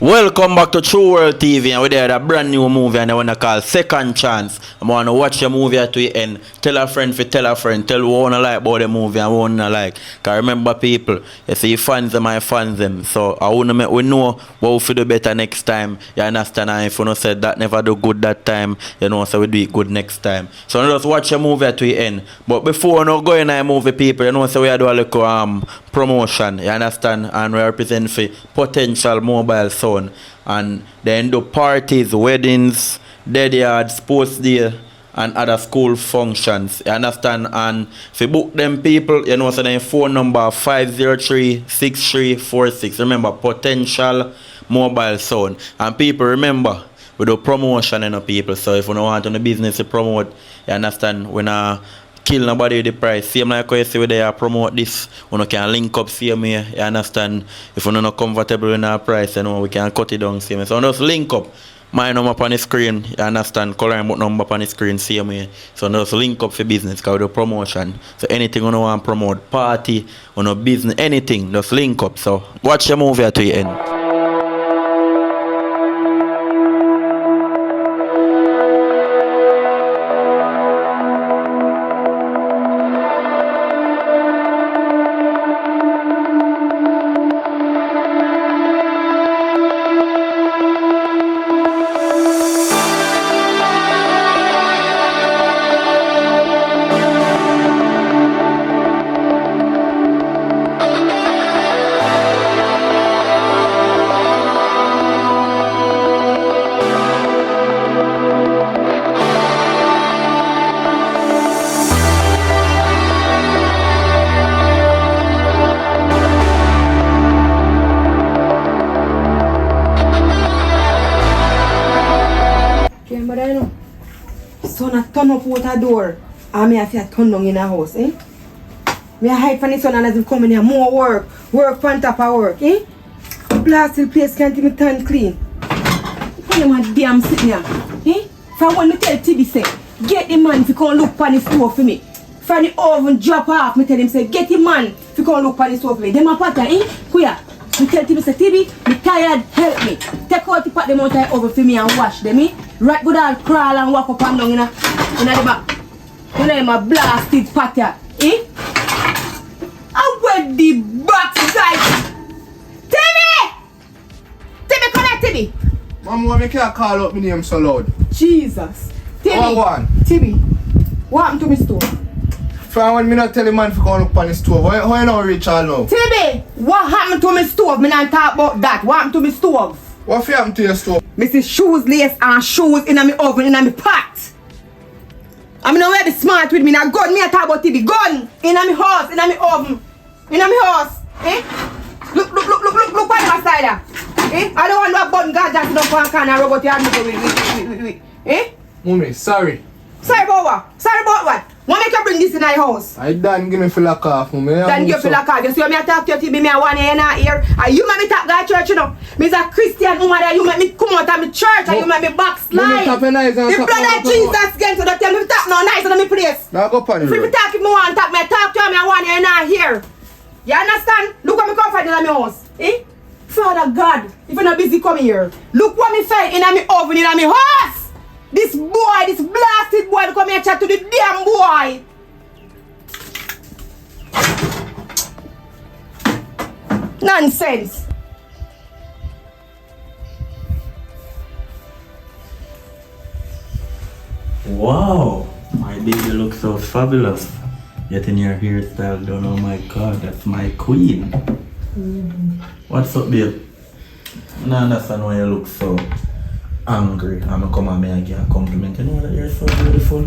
Welcome back to True World TV, and we're there with a brand new movie and I want to call Second Chance. I want to watch your movie at the end. Tell a friend for tell a friend. Tell who want to like about the movie and who want to like. Because remember people, you see fans them, I fans them. So I want to make we know what we feel do better next time. You understand? And if you know said that never do good that time, you know, so we do it good next time. So just watch your movie at the end. But before we go in a movie people, you know, so we do a little promotion. You understand? And we represent for Potential Mobile Sound. And then do parties, weddings, dead yard, sports day, and other school functions. You understand? And if you book them people, you know, so then phone number 503-6346. Remember, Potential Mobile Sound. And people, remember, we do promotion, you know, people. So if you don't want on the business to promote, you understand, we're not kill nobody with the price. Same like how you see where they promote this, we can link up same here, you understand? If you're not comfortable in our price, you know, we can cut it down same way. So just link up. My number up on the screen, you understand? Color number up on the screen same way. So just link up for business because we do promotion. So anything you want to promote, party, or no business, anything, just link up. So watch your movie to the end. Son a turn up out a door and me have to turn down in a house, eh? Me a hide from the son and as him come in here, more work on top of work, eh? Blasted place can't even turn clean. Why you want damn sitting here, eh? From when me tell Tibi say, get the man to come look on the stove for me. From the oven drop off, me tell him say, get the man to come look on the stove for me. Them a pattern, eh? Kuya. Me tell Tibi say, Tibi, me tired, help me. Take out the pot them out of the oven for me and wash them, eh? Right good all crawl and walk up and down in the back. You know my blasted pattern, eh? I went the backside. Timmy! Timmy, connect Timmy! Mom, why me can't call out my name so loud? Jesus. Timmy! What one? Timmy, what happened to me store? From when me not tell the man to come look on the stove, how you not reach all now? Timmy, what happened to me stove? Me not talk about that. What happened to me stove? What happened to your stove? Me see shoes lace and shoes in my oven, in my pot. I'm not very smart with me. Now gun, me a talk about TV. Gun in my house, in my oven, in my house. Eh? Look by my side there. Eh? I don't want no button guard just enough for a can of robot you have with. Eh? Mommy, sorry. Sorry about what? Sorry about what? Why make you bring this in my house? I done give me feel like off, mommy. Then you feel like you see me I talk to you TV, me I want you in here. And you make me talk to church, you know. Me's a Christian woman that you make me come out of my church and you make me backslide. The blood of Jesus again, so don't tell me to talk no nice in my place. Now go on the road. If you talk if me want talk, me talk to you, me I want you in here. You understand? Look what me come find in my house. Eh? Father God, if you're not busy come here. Look what me find in my oven, in my house. This boy, this blasted boy, come here and chat to the damn boy. Nonsense. Wow, my baby looks so fabulous. Getting your hairstyle done, oh my god, that's my queen. What's up, babe? I don't understand why you look so angry. I'm gonna come and make you a compliment. You know that you're so beautiful.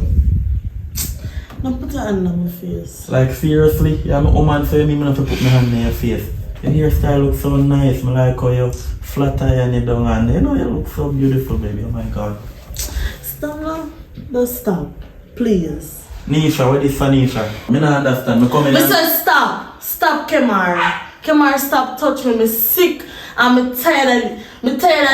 No, put your hand on my face. Like seriously, I'm a woman, so you mean me not to put my hand on your face. Your hairstyle looks so nice. I like how you flat iron it down and you know you look so beautiful, baby. Oh my god. Stop now. Don't stop. Please. Nisha, what is for Nisha? I don't understand. Me come in and... said stop. Stop, Kemar. Kemar, stop touch me. I'm sick. I'm tired of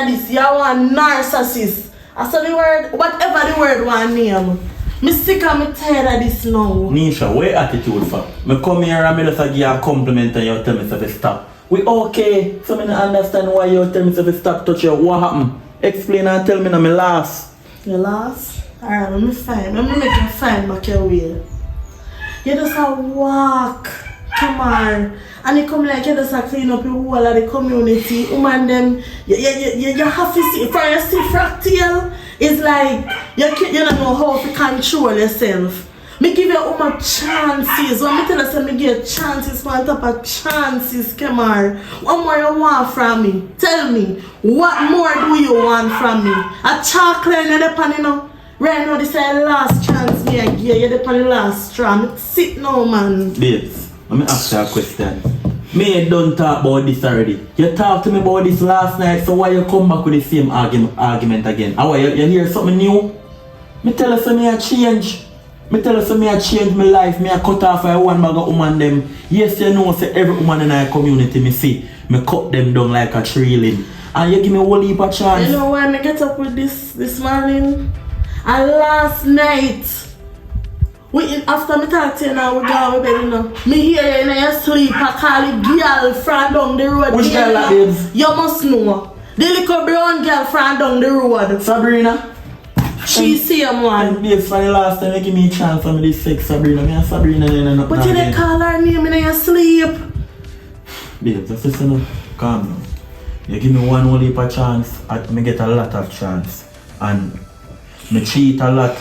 this. You want narcissist. I said the word, whatever the word want name. Me sick and me tired of this now. Nisha, what attitude for? Me come here and me just give you a compliment and you tell me to stop. We okay. So I don't understand why you tell me to stop touch you. What happened? Explain and tell me now me last. You lost? Alright, let me find. Let me make you find back your way. You just a walk. Come on. And you come like you just a clean up the whole of the community. Woman them, you have to see, for you see fractal, it's like, you don't know how to control yourself. Me give you woman chances. When me tell you say me give chances on top of chances, come on. What more you want from me? Tell me, what more do you want from me? A chocolate in the pan, you know? Right now, this is the last chance me I give you. You're the last straw. I'm sick now, man. Babes, let me ask you a question. Me don't talk about this already. You talked to me about this last night, so why you come back with the same argument again? How you hear something new? Me tell you me I change. Me tell you me I change my life. Me I cut off a one bag of woman them. Yes, you know, say every woman in our community me see. Me cut them down like a tree limb. And you give me a whole heap of chance. You know why I get up with this morning? And last night, after me talk to you now, we go to bed, you know. Me hear you in your sleep, I call the girl from down the road. Which girl that is? You must know. The little brown girl from down the road. Sabrina? She see him one. Babes, for the last time you give me a chance for me this sex, Sabrina. Me and Sabrina no. But you didn't call her name in your sleep. Babes, just listen up. Calm down. You give me one whole heap of chance, me get a lot of chance. And me cheat a lot.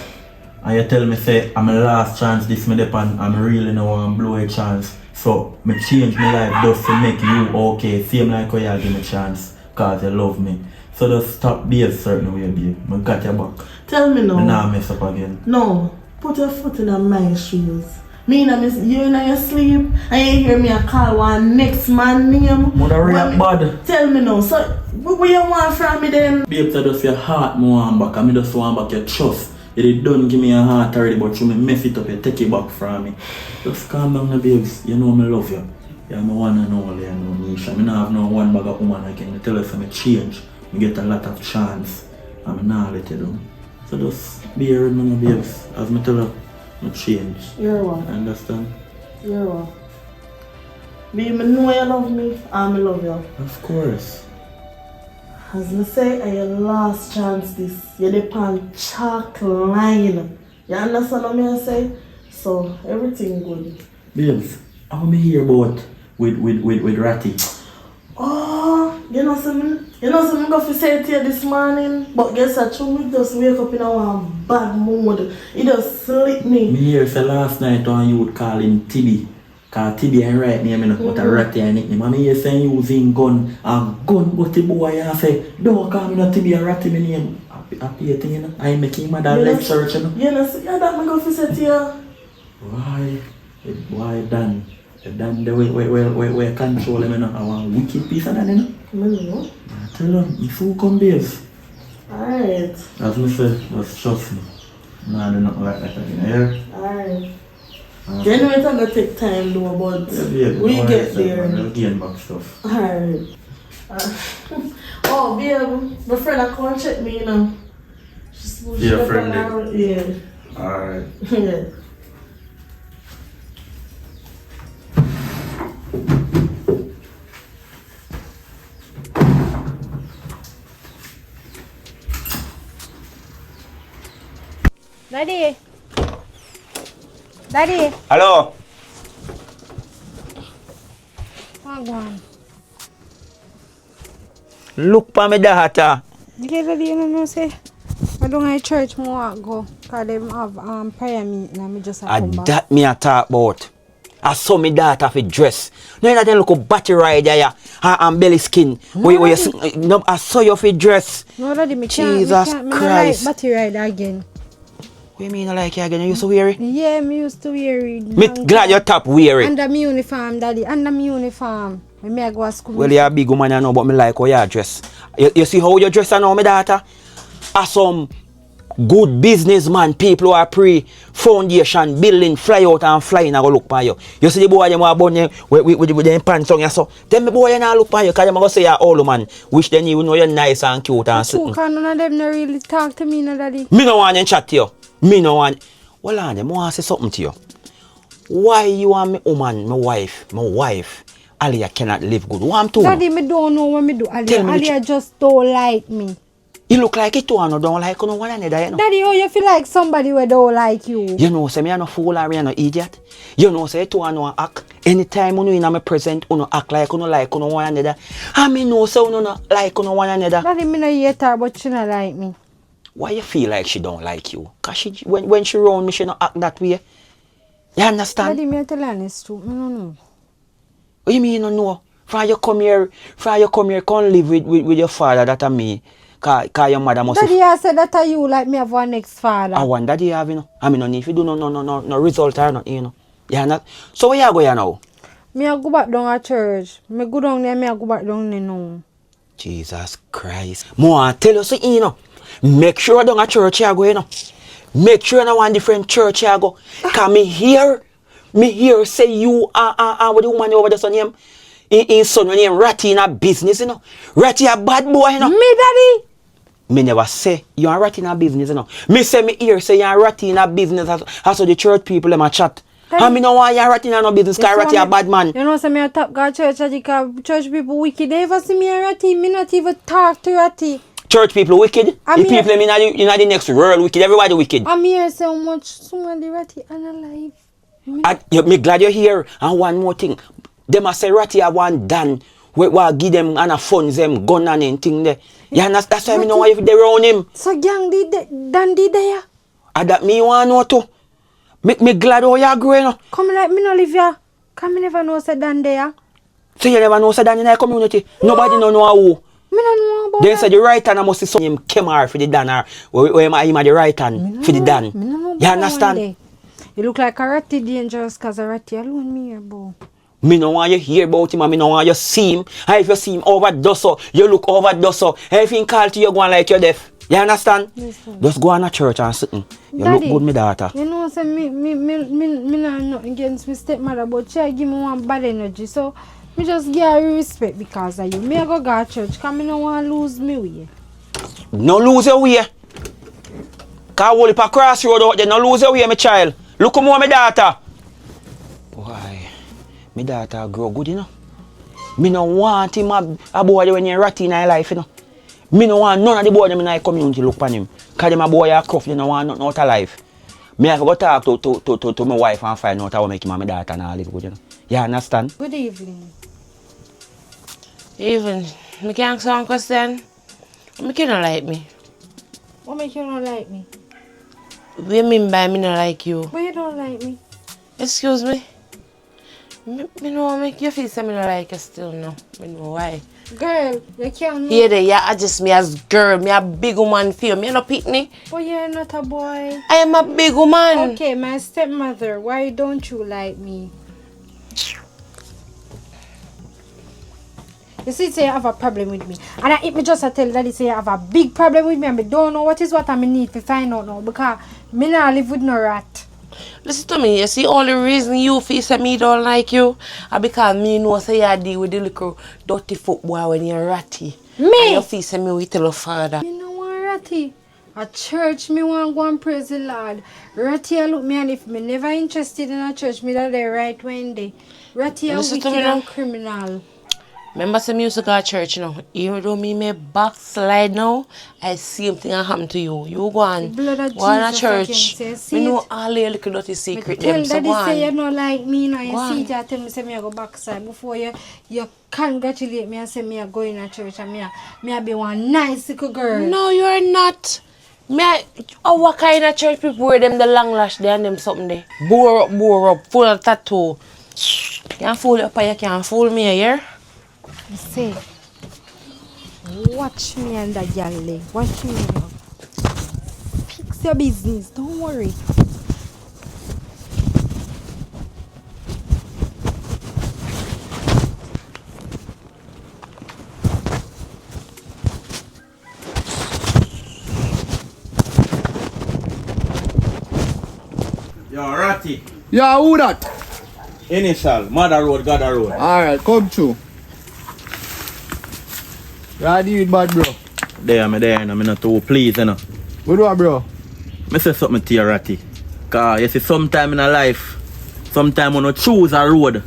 And you tell me say I'm my last chance this me depend I'm really no want blow a chance. So me change my life just to make you okay. Same like how you give me a chance. Cause you love me. So just stop being a certain way, babe. I got your back. Tell me now. Me nah mess up again. No. Put your foot in my shoes. Me and you in your sleep and you hear me a call one next man name. Mother react bad. Tell me now. So what you want from me then? Babe, so just your heart me want back. And me just want back your trust. You don't give me a heart already, but you mess it up, you take it back from me. Just calm down, babes. You know me love you. You're my one and only, you know me. I don't have no one bag of woman again. I tell you if I change, I get a lot of chance. I'm not let you down. So just be here with me, babes. As I tell you, I change. You're what? Understand? You're what? Me know you love me, and I love you. Of course. As I say, I your last chance this. You're the pan chalk line. You understand what I say? So everything good. Babes, how me hear about with Ratty? Oh, you know something go for say to you this morning, but guess what? Me just wake up in a bad mood. It just sleep me. Me hear say last night when you would call him Tibby. Cause Tibby ain't right name, but a Ratty and nickname. And me hear say using gun, but the boy and say, don't call me no Tibby and Ratty me name. Happy thing, you know. I make him mad at life search, you know. You know, yeah, that me go for say to you. Why Dan? Dan the way control him, you know. I want wicked piece of that, you know. No. I tell him, if you come babes. Alright. As me say, just trust me. Nah, do nothing like that again, yeah? Alright. Anyway, it's gonna take time though, but we get there. We'll gain back stuff. Alright. Oh, babe, my friend I come check me, you know. Your friend? Yeah. Alright. Yeah. Daddy. Daddy. Hello. What going? Look for me daughter. Yeah, Daddy, you know say I don't go to church more go. Cause them have prayer meeting and me just come back. That me a talk about. I saw me daughter fi dress. No, that look a batty rider ya and belly skin. No, No, I saw you fi dress. No, Daddy, me Jesus can't. Christ. Me not like battery rider again. What you mean I like you again? You used to wear it? Yeah, me used to wear it. Me glad you top wear it. Under my uniform, Daddy. Under my uniform. When me I go to school. Well, you're a big woman, you know, but me like how you dress. You see how you dress now, my daughter? As some good businessman, people who are pre-foundation, building, fly out and flying, I go look for you. You see the boy, you have a with them pants on you, so then the boy, you not look for you, because you go say you're old man, which then you know you're nice and cute and sitting. Because none of them not really talk to me, no, Daddy. Me no want them chat to you. Me no want. Well, I want to say something to you. Why you want me woman, my wife, Aliyah cannot live good. What I'm to? Daddy, me don't know what me do. Tell me the Aliyah just don't like me. You look like it too and don't like no one another, you know. Daddy, oh, you feel like somebody who don't like you. You know, say me no fool or me no idiot. You know, say two and no act. Anytime you in my present, you act like you like you one another. And me know say you no like you one another. Daddy, me no hate her, but she not like me. Why you feel like she don't like you? Cause she when she round me, she no act that way. You understand? Daddy, me tell you honest truth, me no know. What you mean you don't know? From you come here, come live with your father, that are me. Cause your mother must Daddy, I said that are you like me have one next father. I want daddy have, you know. I mean, no need to do no result or nothing, you know. Yeah, not. So where you go here now? Me a go back down at church. Me go down there, me a go back down there now. Jesus Christ. More tell you something, you know. Make sure down at church you go, you know. Make sure you one different church you go. Cause me hear say you with the woman over there son name. In son name Ratty in a business, you know. Ratty a bad boy, you know. Me, daddy? Me never say you are ratty in a business, you know. Me say me hear say you are ratty in a business as the church people them a chat. And me know why you are ratty in a business, cause ratty a bad man. You know, say me a top God church, because church people wicked. They ever see me a ratty, me not even talk to ratty. Church people wicked. The people in the next world wicked. Everybody wicked. I'm here so much, somebody ratty and alive. Me glad you're here. And one more thing. Them a say ratty a one done. We give them and a funds them gun and anything there. Yeah, that's why me know why they around him. So gang Dan did there. And that me want know too. Me glad how you growing up. Come like me no live here. Come me never know say Dan there. So you never know say Dan in the community. No. Nobody know who. Me no know about Then say the right hand must see some him Kemar for the Dan or him the right hand for the Dan. You understand? You look like a ratty dangerous cause a ratty alone me here, boy. Me no want you hear about him and me no want you see him. And if you see him overdose so, you look overdose so. Everything call to you going like you're deaf. You understand? Yes, just go on a church and sit. You Daddy, look good, my daughter. You know, say me not nothing against my stepmother, but she give me one bad energy. So me just give her respect because of you. Me I go to church because me no want to lose me way. No lose your way. Cause hold up a crossroad out there, no lose your way, my child. Look at my daughter. Why? My daughter grow good, you know. Me no want him a boy when you're ratty in your life, you know. Me no want none of the boy them in my community look on him. Cause them a boy a cuff, they no want nothing out of life. Me have to go talk to my wife and find out how to make him and my daughter and all live good, you know. You understand? Good evening. Even, I can ask one question. You don't like me. What make you not like me? What do you mean by me not like you? Why you don't like me? Excuse me? Me know what make you feel say me not like you still no. Me know why. Girl, you can't know. Yeah, you adjust me as girl. Me a big woman feel. Me no pitney. But you're not a boy. I am a big woman. Okay, my stepmother, why don't you like me? You see, say you have a problem with me. And if me just tell daddy say you have a big problem with me and I don't know what I need to find out now because me not live with no rat. Listen to me, you see, only reason you feel say me don't like you is because me know say you deal with the little dirty football when you're ratty. Me? And you feel say me with your father. Me no want ratty. At church, me want go and praise the Lord. Ratty, I look me and if me never interested in a church, me that they right one day. Ratty, a wicked and criminal. Remember some used to go to church now. Even though me may backslide now, I see something happen to you. You go on. Go on to church. Me know all your little dirty secret them. So daddy go on. say you don't like me now. You Go see on. that tell me say me I go backside before you congratulate me and say me I go in a church and me I be one nice little girl. No, you are not. What kind of church people wear them the long lash there and them something there? Bore up, full of tattoo. Can't fool you up and you can't fool me here. You say, watch me and that girl leg. Watch me. Fix your business. Don't worry. Yo, Ratty. Yeah, who that? Initial, Mother Road, Gather Road. Alright, come through. Ready with bad, bro. There, and I'm not too pleased, you know. What do I, bro? I say something to you, Ratty. Cause you see, sometime in a life, sometime when you choose a road,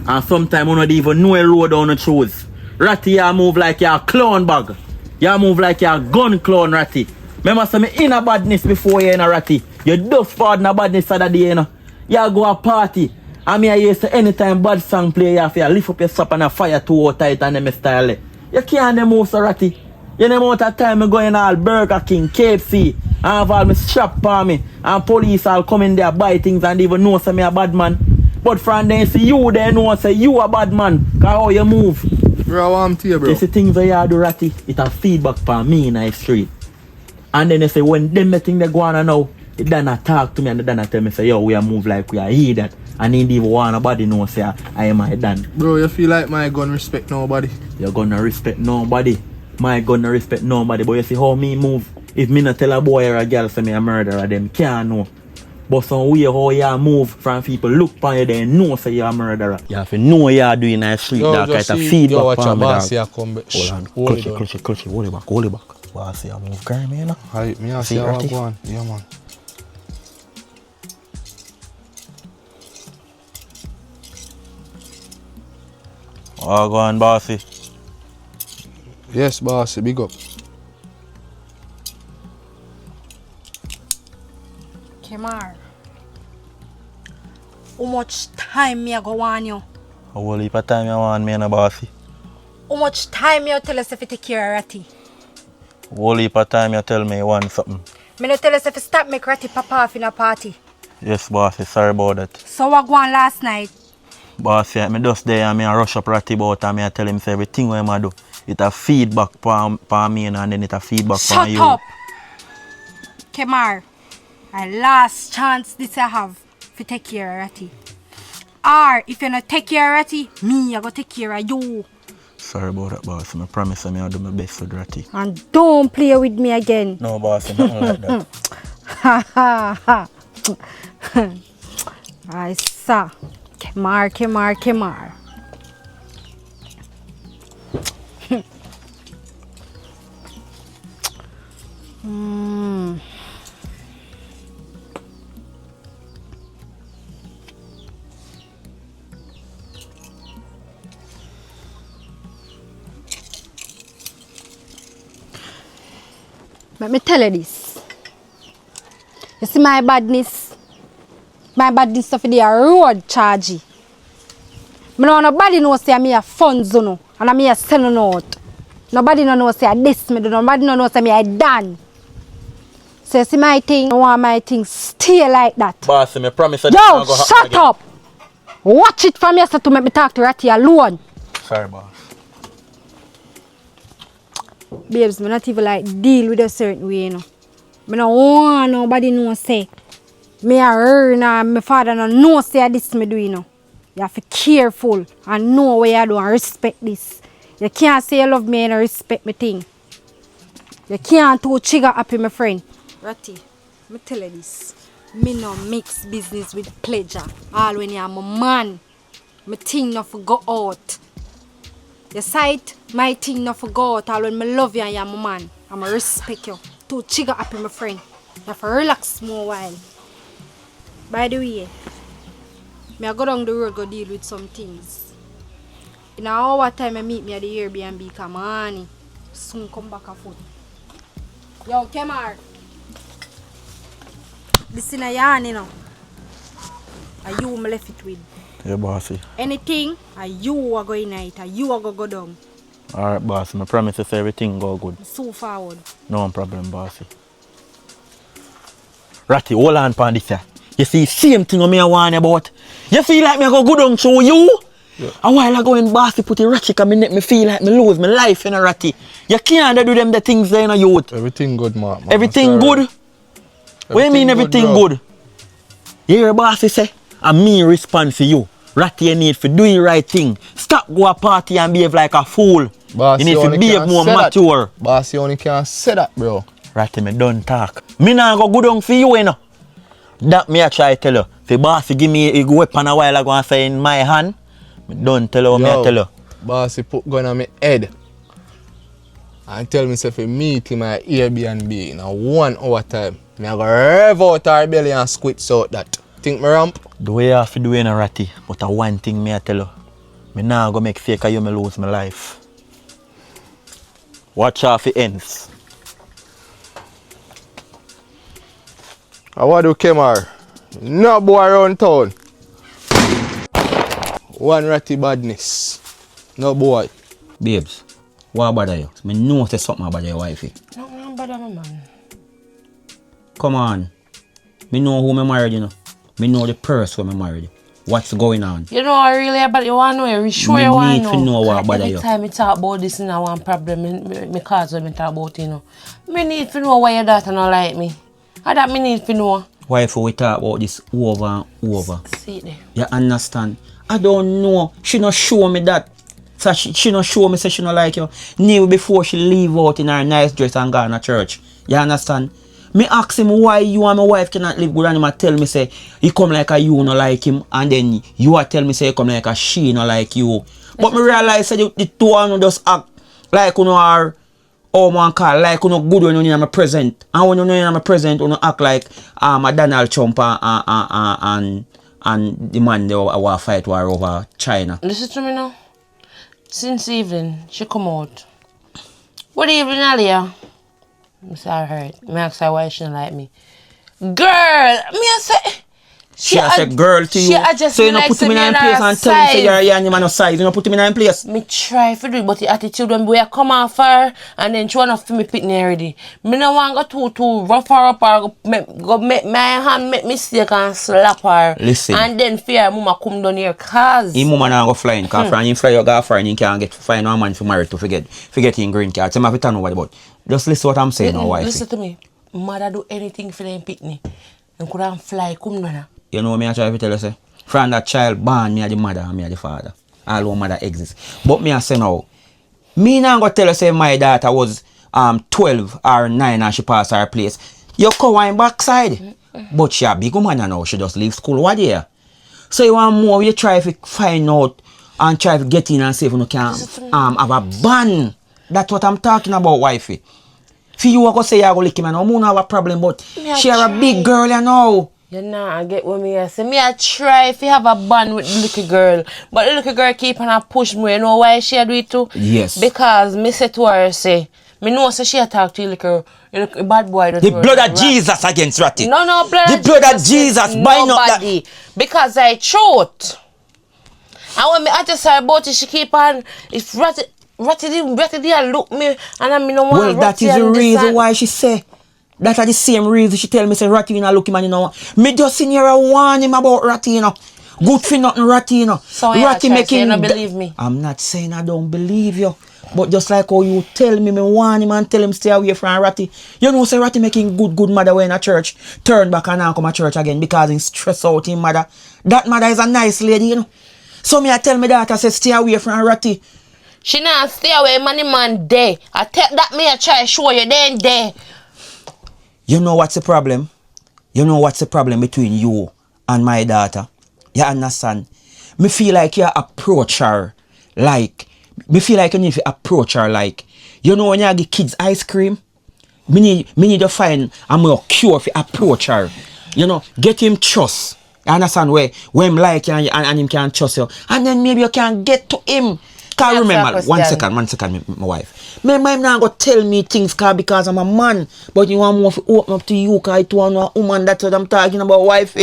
And sometimes you don't even know a road down the choose. Ratty, you move like you're a clown bag. You move like you're a gun clown, Ratty. Remember some in a badness before you in a Ratty. You just forward in a badness other day, you know. You go a party. And me I used to anytime bad song play, you have to lift up your strap and a fire too tight and them style. You can't move so Ratty. You know amount of time I go in all Burger King, KFC, and have all my strap on me. And police all come in there buy things and even know say me a bad man. But from then see you they know say you a bad man. Cause how you move. Bro, I'm to you, bro. You see things that you do Ratty, it a feedback for me in the street. And then they say when them the thing they go on now, it done talk to me and they done tell me say yo we a move like we are hear that. And he even want nobody know say I am a done. Bro, you feel like my gun respect nobody? You're gonna respect nobody. My gonna respect nobody. But you see how me move. If me not tell a boy or a girl say me a murderer, them can't know. But some way how you move from people look upon you they know say you're a murderer. You have to know you're doing a street Yo, dog. just It's a see, feedback yo, watch from a me boss dog. here come back. Hold on, Hold it down. clutch it, hold it back. Boss, you move calm, you know. Alright, me I See, see how I Ratty? go on. Yeah, man. Oh, go on, bossy. Yes, boss, big up. Kemar, how much time me I go on you? How whole heap of time you want me and a bossy? How much time you tell us if you take care of Ratty? Whole heap of time you tell me you want something. Me no tell us if you stop make Ratty pop off in a party. Yes, bossy, sorry about that. So what go on last night? Bossy, me just there and me a rush up Ratty about and me a tell him say everything what him a do. It a feedback for me and then it a feedback for you. Shut up! Kemar, my last chance this I have to take care of Ratty. Or if you not take care of Ratty, me I go take care of you. Sorry about that, boss. I promise I'll do my best with Ratty. And don't play with me again. No, boss, nothing like that. Ha ha ha. I saw. Kemar. Let me tell you this. You see my badness stuff in the road charge. I don't nobody knows say me a funds no and me a selling out. Nobody no know say I this me do. Nobody no know say me I done. So you see my thing, I want my thing stay like that. Boss, I promise I Yo, shut up! Watch it from yesterday to make me talk to Ratty alone. Sorry, boss. Babes, I not even like deal with a certain way, you know. I don't want nobody know say me a earn and my father no know say this me do, you know. You have to be careful and know what you do and respect this. You can't say you love me and respect me thing. You can't too trigger happy, my friend. Ratty, me tell you this. Me no mix business with pleasure. All when you're my man, my thing not for go out. Your sight, my thing not for go out. All when me love you and you're my man, I'ma respect you. Too trigger happy, my friend. You have to relax more while. By the way, me I go down the road go deal with some things. In an hour time I meet me at the Airbnb, come on. Soon come back a foot. Yo, Kemar. This in a yarn, you know. Are you me left it with? Yeah, bossy. Anything, are you are going night, are you are go down. Alright, boss. I promise to say everything go good. So forward. No problem, bossy. Ratty, hold on for this here. You see, same thing me I warn you about. You feel like me go good on show you? Yeah. A while ago when bossy put the ratchet and me feel like me lose my life in a Ratty. You can't do them the things there in a youth. Everything good, man. Everything good? What you mean everything good? You hear bossy say, and me respond for you. Ratty, you need to do the right thing. Stop go a party and behave like a fool. Boss, you need to behave more mature. Boss, you only can't say that, bro. Ratty, me don't talk. Me nah go good on for you, you know. That me I try to tell you. If the boss give me a weapon a while ago and say in my hand, me don't tell you what me I tell you. Boss, he put gun on my head and tell me say for meet him at Airbnb in a 1 hour time. Me I go rev out our belly and squeeze out that. Think me ramp? The way you have to do it in a Ratty, but one thing me I tell you. Me nah go make fake of you me lose my life. Watch out for ends. I want to Kemar. No boy around town. One ratty badness. No boy. Babes, what bother you? Me know say something about your wifey. No, no bother me, man. Come on. Me know who me married, you know. Me know the person who me married. What's going on? You know, I really about you want to know. You sure Me you want need to to know what Cause bother every you. time I talk about this, I want problem. Me cause when me talk about you know. Me need to know why your daughter not like me. I that me need to know. Wife, we talk about this over and over. See it there. You understand? I don't know. She not show me that. So she not show me say she not like you. Never before she leave out in her nice dress and go to church. You understand? Me ask him why you and my wife cannot live good and him a tell me say he come like a you not like him and then you a tell me say he come like a she not like you. But me realize say the two of them just act like you know are man call like you know good when you in my present and when you in my present you act like a Donald Trump and the man they were fight war over China. Listen to me now. Since evening, she come out. What evening, Alia? I say I heard. Me ask her why she don't like me. Girl, me I say. She a say girl to you. So you not put him in a place and tell him say you're a young man of size. You not put him in a place. Me try for do it, but the attitude when we come off her and then she want to me pitney already. Me no want go too rough her up or go make my hand make mistake and slap her. Listen. And then fear mama come down here cause. His mama not go flying. Cause from him fly you go far and he can't get find one man for married to forget him green card. So I have to turn over the boat. Just listen what I'm saying now, wife. Listen to me. Mother do anything for them pitney. And could fly come down. You know what I try to tell you, say? From that child born, me are the mother and me are the father. All one mother exists. But me I say now, me not gonna tell you say my daughter was 12 or 9 and she passed her place. You come on backside. But she a big woman now, she just leave school what year. So you want more, you try to find out and try to get in and see if you can have a ban. That's what I'm talking about, wifey. For you I go say you go lick him and no have a problem, but she are a big girl you know. You know, I get what me I say. Me I try if you have a bond with the little girl. But the little girl keep on push me. You know why she do it too? Yes. Because me say to her, say, me know say she talk to you little bad boy. The blood of Jesus against Ratty. No, The blood of Jesus. Nobody. Because I truth. And when me ask her about it, she keep on, if Ratty did look me, and I mean no one. Well, that is the reason why she say. That's the same reason she tell me say Ratty you know look man you know. Me just seen here warn him about Ratty you know. Good for nothing Ratty you know. So Ratty making you don't believe me. I'm not saying I don't believe you. But just like how you tell me warn him and tell him stay away from Ratty. You know say Ratty making good mother when in a church. Turn back and now come to church again because he stress out him mother. That mother is a nice lady you know. So me I tell me daughter say stay away from Ratty. She not stay away man there. I take that me I try show you then there. You know what's the problem? You know what's the problem between you and my daughter? You understand? Me feel like you approach her like, me feel like you need to approach her like, you know when you give kids ice cream? Me need to find a more cure for approach her. You know, get him trust. You understand where him like you and him can trust you. And then maybe you can get to him. Cause remember, one second, my wife. My mom not gonna tell me things because I'm a man. But you want more to open up to you cause it want a woman. That's what I'm talking about, wife.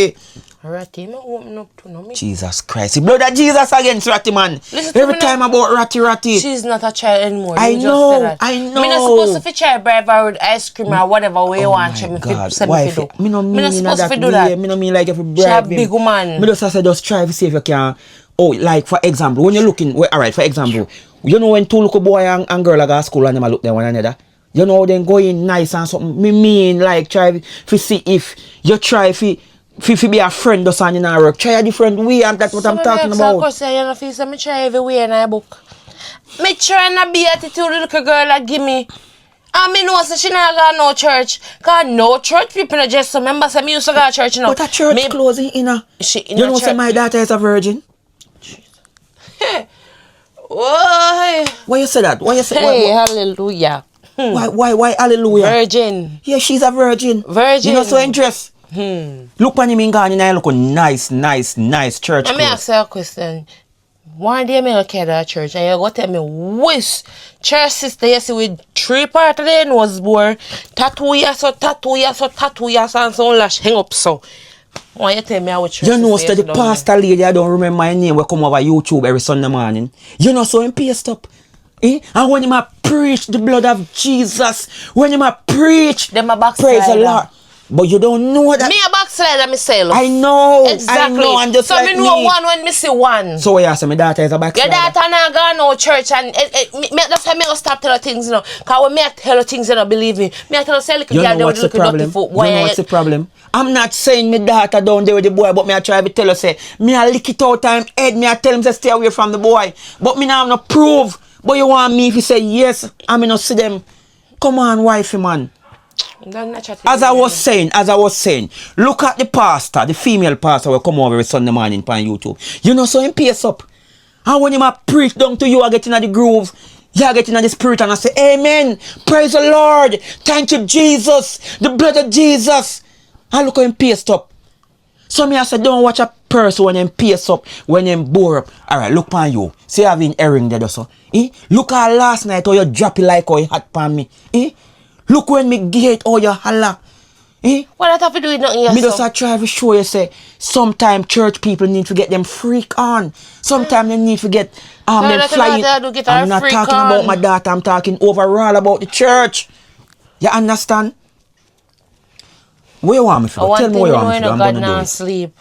Ratty, me open up to no me. Jesus Christ. The blood of Jesus against Ratty, man. Every time about Ratty. She's not a child anymore. I know. Me not supposed to try bribe her with ice cream or whatever way you want. Oh my Me God. fit Wife, do. me no mean not in supposed that to do way. that. Me no mean like if you bribe She a him. big woman. Me just say just try to see if you can. Oh, like for example, when you're looking, well, alright, for example, you know when two little boy and girl go to school and them look there one another. You know then going nice and something. Me mean like try to see if you try to be a friend or something in our work. Try a different way and that's what I'm talking about. Of you know, feel so me try every way in a book. Me try not be attitude little girl that give me. And me know so she not got no church. Cause no church people not just remember say me used to go to church, you know. But a church closing in a. You know say my daughter is a virgin? Why? Why you say that? Why you say Hey, hallelujah. Why hallelujah? Virgin. Yeah, she's a virgin. Virgin. You know so in dress. Look on him in Ghana and look a nice church. Let me ask you a question. One day me go carry that church and you go tell me which church sister you see with 3 parts of their nose bore, tattoo ya so, and so lash hang up so. Why you tell me how church You know, sister the pastor lady, I don't remember my name, will come over YouTube every Sunday morning. You know, so him paste up. Eh? And when him a preach the blood of Jesus, when him a preach, them a praise the backslider. Lord. But you don't know that. Me a backslider myself. I know. Exactly. I know. And just so like me know one when me see one. So what you say, my daughter is a Your backslider? daughter not gone no church and that's why me go stop tell her things, you know. Cause when me I tell her things, you don't believe me. Me I tell her say little You girl know they what's with the little dirty problem? foot. You know what's the problem? I'm not saying my daughter down there with the boy, but me I try to tell her, say, me I lick it out time head, me I tell him to stay away from the boy. But me now have no proof. But you want me if you say yes, I me not see them. Come on, wifey man. As I was saying, look at the pastor, the female pastor will come over every Sunday morning on YouTube. You know, so him pace up. And when him a preach down to you, I get in the groove. You get in the spirit and I say, Amen. Praise the Lord. Thank you, Jesus. The blood of Jesus. And look how him paced up. So me I say, don't watch a person when him pace up, when him bore up. Alright, look pan you. See having earring there so. Look at last night how you drop it like how you hot pan me. Look when me gate how you holla. What that have to do with nothing Me just try to show you say sometimes church people need to get them freak on. Sometimes they need to get them flying. I'm not talking about my daughter, I'm talking overall about the church. You understand? What you want me to do? Tell me what you want me to do. I'm gonna do it. sleep.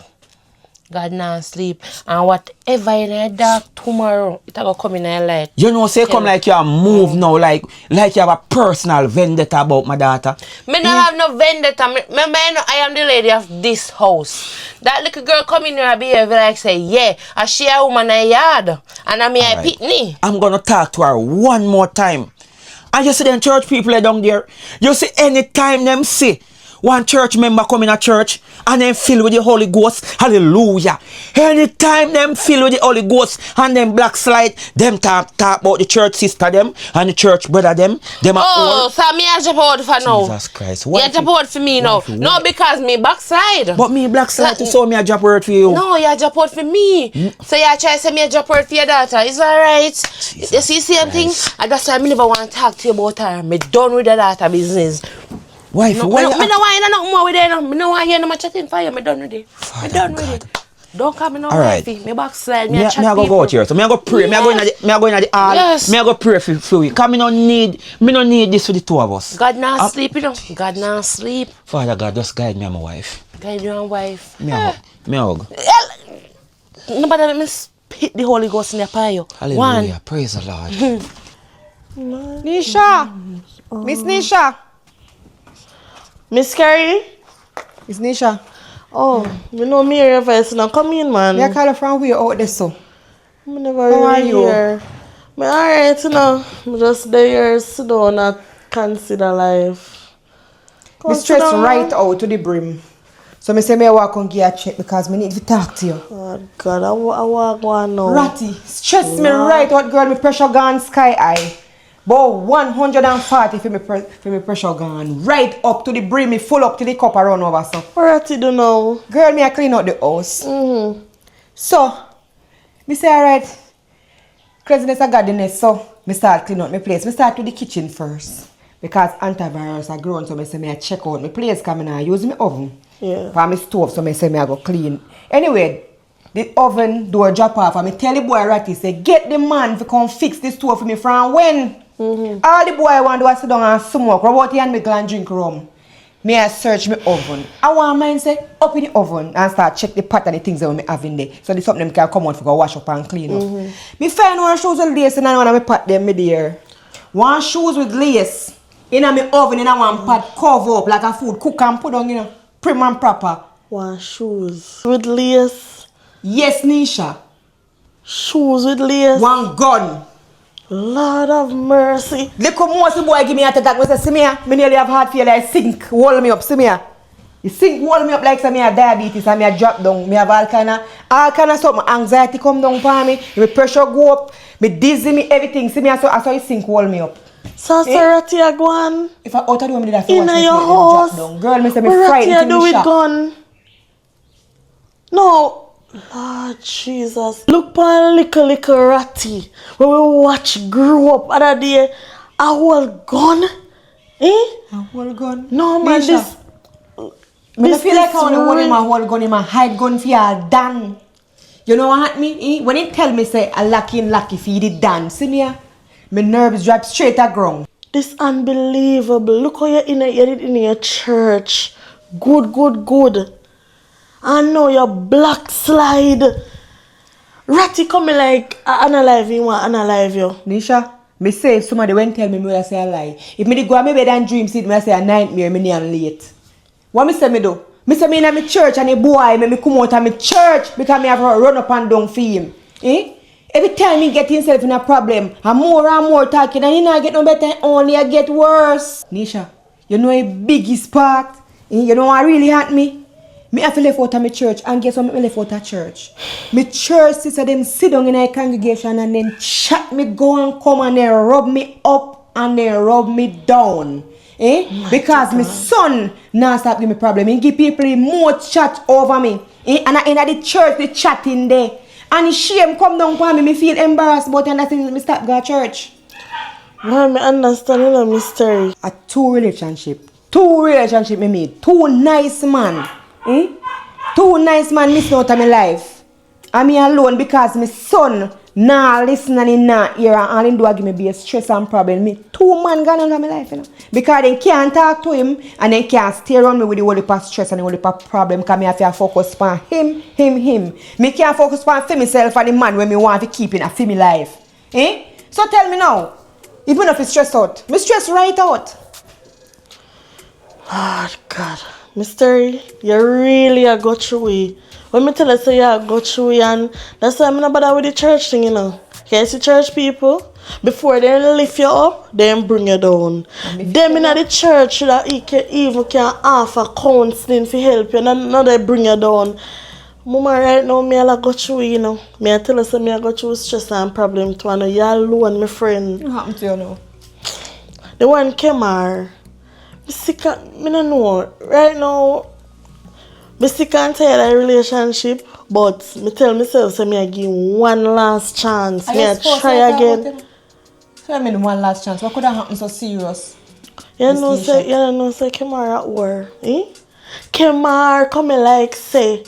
God not sleep. And whatever in the dark tomorrow, it will come in your light. You know, say come like you are move now, like you have a personal vendetta about my daughter. Me don't have no vendetta. Remember, I am the lady of this house. That little girl come in here and behave like say, yeah, and she a woman in the yard. And I'm here pitney. I'm gonna talk to her one more time. And you see them church people are down there. You see anytime them see one church member come in a church and then fill with the Holy Ghost, hallelujah. Anytime them fill with the Holy Ghost and them black slide, them talk about the church sister them and the church brother them. Oh, so me a jump out for now. Jesus Christ. You jump out for me now. No, because me backslide. But me black slide to so me a drop word for you. No, you jump out for me. So you try to say me a drop word for your daughter. Is that right? You see same thing? And that's why I never want to talk to you about her. Me done with the daughter business. Wife, no, me no want to hear nothing more with it. Me no want to hear no more chatting for you. Me done with it. Me done with it. Don't come me no wifey. Me backslide. Me a chat people. Me go out here. So me a go pray. Yes. Me a go in the hall. Yes. Me a go pray for you. Cause me no need this for the two of us. God not sleep, you know. God not sleep. Father God, just guide me and my wife. Guide you and wife. Me a hug. Nobody let me spit the Holy Ghost in your pie. Hallelujah. One. Praise the Lord. Nisha. Miss Nisha. Miss Carrie? It's Nisha. Oh, you know me your voice now. Come in, man. Me I call her from where out there so. Me never How are really you? hear. Me alright, you know. Me just there sit down and consider life. Me stress right out to the brim. So me say me walk and give a check because me need to talk to you. Oh God, I walk one now. Ratty, stress me right out, girl. Me pressure gone sky high. But 140 for me pressure gone. Right up to the brim, me full up to the cup around over so. What you do now? Girl, me I clean out the house. So, me say alright. Cleanliness and godliness, so me start clean out my place. Me start with the kitchen first. Because antivirus are grown, so me say me I check out my place because I use my oven. Yeah. For my stove, so me say me I go clean. Anyway, the oven door drop off and me tell the boy Ratty say get the man to come fix this stove for me from when? All the boy want to do is sit down and smoke, rub out the hand me and drink rum. Me I search my oven. I want mine say up in the oven and start check the pot and the things that we have in there. So there's something them can come out for go wash up and clean up. Me find one shoes with lace and one of my pot them me there. One shoes with lace in my oven and one pot cover up like a food cook and put on, you know, prim and proper. One shoes with lace. Yes, Nisha. Shoes with lace. One gun. Lord of mercy. Look how most boy give me a attack. I say, see me, I nearly have heart failure. I sink, hold me up, see me. You sink, hold me up like some diabetes and me drop down. Me have all kind of something. Anxiety come down for me. My pressure go up. Me dizzy me, everything. See me, I saw you sink, hold me up. So, Ratty, I go on. If I out of the room, I have to in watch your me house. drop down. Girl, me say me What frightened Ratty in do the with shop. gun? No, Lord Jesus. Look for a little ratty. When we watch grow up other day, a whole gun. Eh? A whole gun. No man, Nisha, this. Me no feel like I wanna hold real. him a whole gun, him a hide gun for y'all done. You know what me? When he tell me say a lucky for the done, see me? My nerves drop straight at ground. This unbelievable. Look how you're in your church. Good. I know your black slide. Ratty coming like unalive you want unalive you. Nisha, me say if somebody won't tell me I say a lie. If me go on my bed and dream see me I say a nightmare, me am late. What me say me do? Me say me in my church and the boy me come out of my church because me have to run up and down for him. Eh? Every time he get himself in a problem, and more talking, and he not get no better, only I get worse. Nisha, you know a biggest part? You know what really hurt me? Me have to left out of my church, and guess what me left out of church? My church sister them sit down in a congregation and then chat me go and come and they rub me up and they rub me down. Eh? Because my son now stop give me problem. He give people more chat over me. Eh? And in the church they chatting there. And the shame come down for me feel embarrassed but and that's me stop go to church. Well, I understand the mystery. A two relationship me meet. Two nice man. Eh? Two nice man missing out of my life. And me alone because my son nah listen and he nah hear and all him do give me be a stress and problem. Me two man gone out of my life, you know. Because they can't talk to him and they can't stay around me with the whole heap of stress and the whole heap of problem because me have to focus on him. Me can't focus on for myself and the man when me want to keep in a for me life. Eh? So tell me now, even if it's stress out, me stress right out. Oh God. Mystery, you really a go through it. When me tell you say you go through it and that's why I'm not bother with the church thing, you know. Okay, see church people, before they lift you up, they bring you down. Them in the church that even can offer counseling for help you, now they bring you down. Mama right now, me I go through it, you know. Me I tell you say me I go through stress and problem too, and you alone, my friend. What happened to you now? The one Kemar. Me don't know. Right now, me sick and tired of relationship, but me tell myself say me I give one last chance. Me I try again. So I mean one last chance. What could have happened so serious? You know say Kemar at war. Eh? Kemar come like say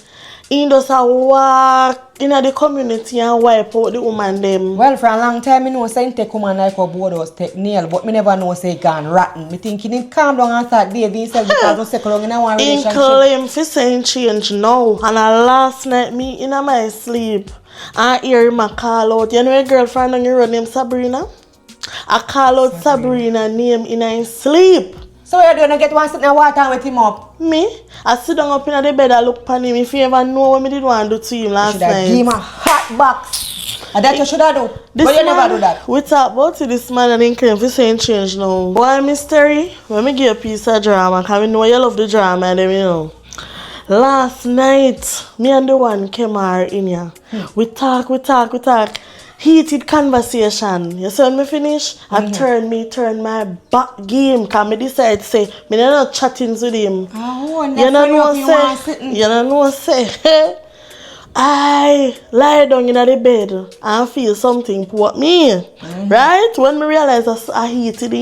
he does a walk in the community and wipe out the woman them. Well, for a long time, I know say take woman like a boardhouse, take nail, but me never know say gone rotten. Me think he didn't calm down and start baby himself because don't second long in a one relationship. He claim for saying change now, and last night me in my sleep, I hear him a call out. You know a girlfriend on your name Sabrina? I call out Sabrina name in his sleep. So you're going to get one sit in the water and wet him up? Me? I sit down up in the bed and look at him. If you ever know what me did want to do to him last night. Give him a hot box. And that you should have do. But you never do that. We talk about this man and he claim for saying change now. Boy, mystery, when me give a piece of drama, because we know you love the drama and them, you know. Last night, me and the one Kemar in here. We talk. Heated conversation. You see when me finish? I turn my back game because me decide to say, me not chatting with him. Oh, and you don't know say, I lie down in the bed and feel something put me. Right? When me realize I heated,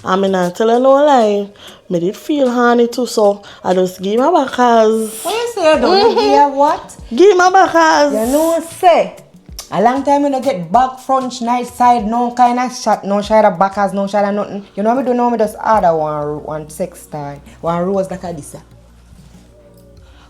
I mean I tell you no lie. Me did feel honey too, so I just give my back as. What you say? Don't hear what? Give my back as. You know say. A long time you don't get back, front, nice side, no kind of shot, no shot of backers, no shot of nothing. You know what I do now? I just order one sex tie, one rose like this.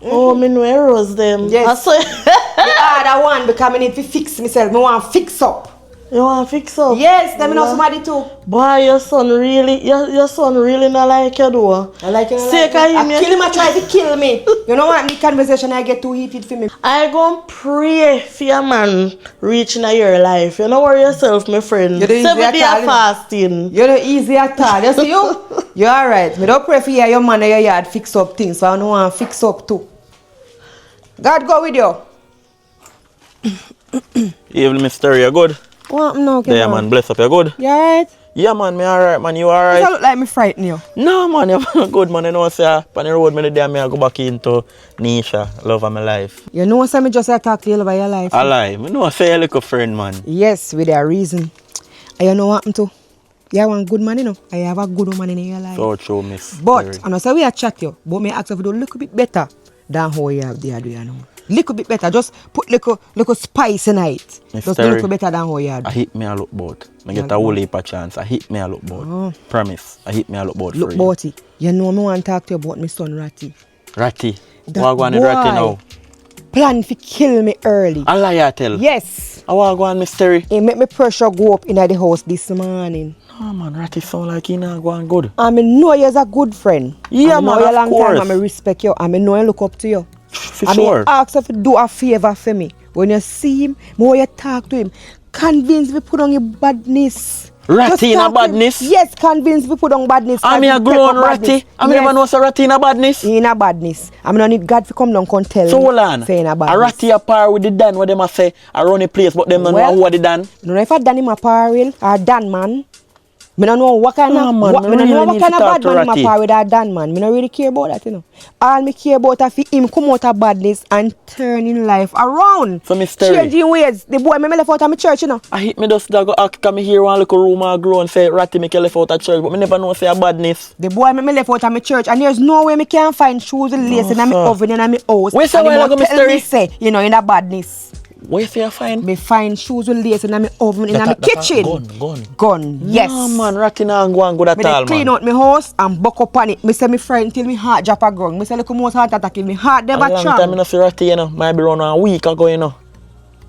Oh, me know a rose them. Yes. The other one because I need to fix myself. I want to fix up. You want to fix up? Yes, them know somebody too. Boy, your son really not like you though. I like him. I kill him and try to kill me. You know what? The conversation I get too heated for me. I go and pray for your man reaching your life. You know worry yourself, my friend. 7 days fasting. You're not easy at all. You see you? You're alright. Me don't pray for your man in your yard fix up things. So I don't want to fix up too. God go with you. Evil mystery, you good? What no, there, man, bless up, you good? You alright? Yeah, man, me alright, man. You Does alright? that look like me frighten you? No, man, you're good, man. You know, say, on the road, me the day, me I go back into Nisha, love of my life. You know, so me just talk to you about your life. I lie. Me know, say, you like a friend, man. Yes, with a reason. And you know what happened to? You are one good man, you know. I have a good woman in your life. So true, Miss. But, I know, so we are chat you, but me ask if you do a little bit better than how you have the other, you know. Little bit better, just put little spice in it. Just a little better than how you have. I hit me a look boat. I get a whole heap of chance. I hit me a look boat. Oh. Promise. I hit me a look boat Look, for you. Boaty, you know me want to talk to you about my son Ratty. Ratty. That What going on Ratty boy now? plan to kill me early. I lie, I tell. Yes. I want to go on mystery. He make me pressure go up in the house this morning. No, man, Ratty sound like he not going good. I know you're a good friend. Yeah, I know man, you of long course. time. I respect you. I know I look up to you. For I sure. ask if you do a favor for me. When you see him, when you talk to him, convince me put on your badness. Ratty in a Just talk to him. badness? Yes, convince me put on badness. I'm a grown Ratty. I never know yes. a Ratty in a badness. He in a badness. I mean, I need God to come down and tell So me. hold on. Say in a A badness. Ratty a par with the Dan, what them a say, I run a place, but them don't know Well, who are the Dan. You know if I done him apparel or Dan man. I don't know what kind No, of man, what, me me don't know really what need kind to of talk bad to man him Ratty. apart with that Dan man. Me don't really care about that, you know. All me care about is for him come out of badness and turning life around. So, Miss Terry. Changing ways. The boy me left out of my church, you know. I hit me just go ask, come here one little room and grow and say Ratty make you left out of church, but me never know say a badness. The boy me left out of my church and there's no way me can find shoes and lace in my sir. oven in my house. Where say And while him ago, a Miss tell me Terry? say, you know, in that badness. What you say you find? Me find shoes with lace in my oven in my kitchen. Gun, yes. No, man, Ratty not go and good at Me all, dey clean man. out my house and buck up on it. Me say me friend till me heart drop a ground. Me say look most heart attack in me heart A never long time I strong. no see Ratty, you know. Might be around a week ago, you know.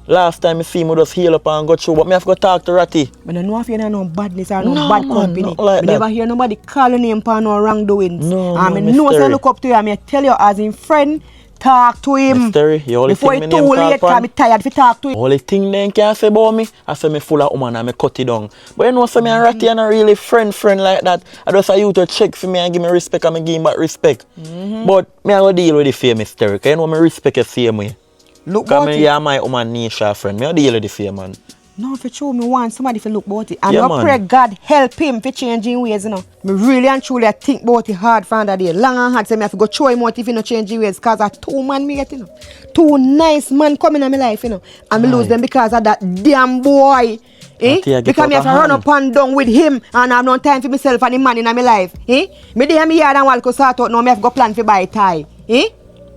Last time I see him, I just heal up and go through, but me have to go talk to Ratty. Me don't know if you know no badness or no No, bad man, company. not like Me that. never hear nobody call your name for no wrongdoings. No, and man, me know say mystery. look up to you and me tell you as in friend, talk to him. Mystery, you only Before think it's me too name late, call cause me tired to talk to him. only thing they can say about me, I say me full of woman and me cut it down. But you know, so me and Ratty are not really friend like that. I just want you to check for me and give me respect and me give him back respect. But me I go deal with the fear, Mr. Cause you know me respect the same way. Look Cause about me it. yeah my woman Nisha friend. Me I deal with the fear, man. No, for sure, me want somebody to look about it. And Yeah, I man. pray God help him for changing ways, you know. Me really and truly I think about it hard for that day. Long and hard, say me have to go throw him out if he no change his ways. Cause I two man me get, you know. Two nice man coming in my life, you know. And me lose them because of that damn boy. Ratty, I get Because me out have of to run hand. up and down with him and I have no time for myself and the man in my life. Me dey me yard and walk go sort out now me have to go plan for buy tie.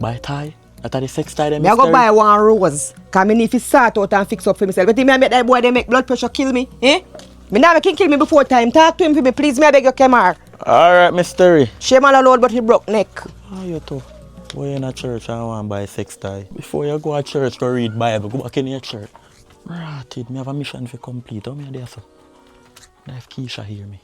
Buy tie? That are the sex tie them, Me I go Mr. buy one rose. Cause me need to sort out and fix up for myself. But if me make that boy they make blood pressure kill me. Me now make him kill me before time. Talk to him for me, please. Me I beg you, Kemar. Alright, Mr. Shame all alone, but he broke neck. How you too? Boy in a church and want to buy sex tie. Before you go to church to read Bible, go back in your church. Ratty, me have a mission to complete. How me there, sir? Now if Keisha hear me.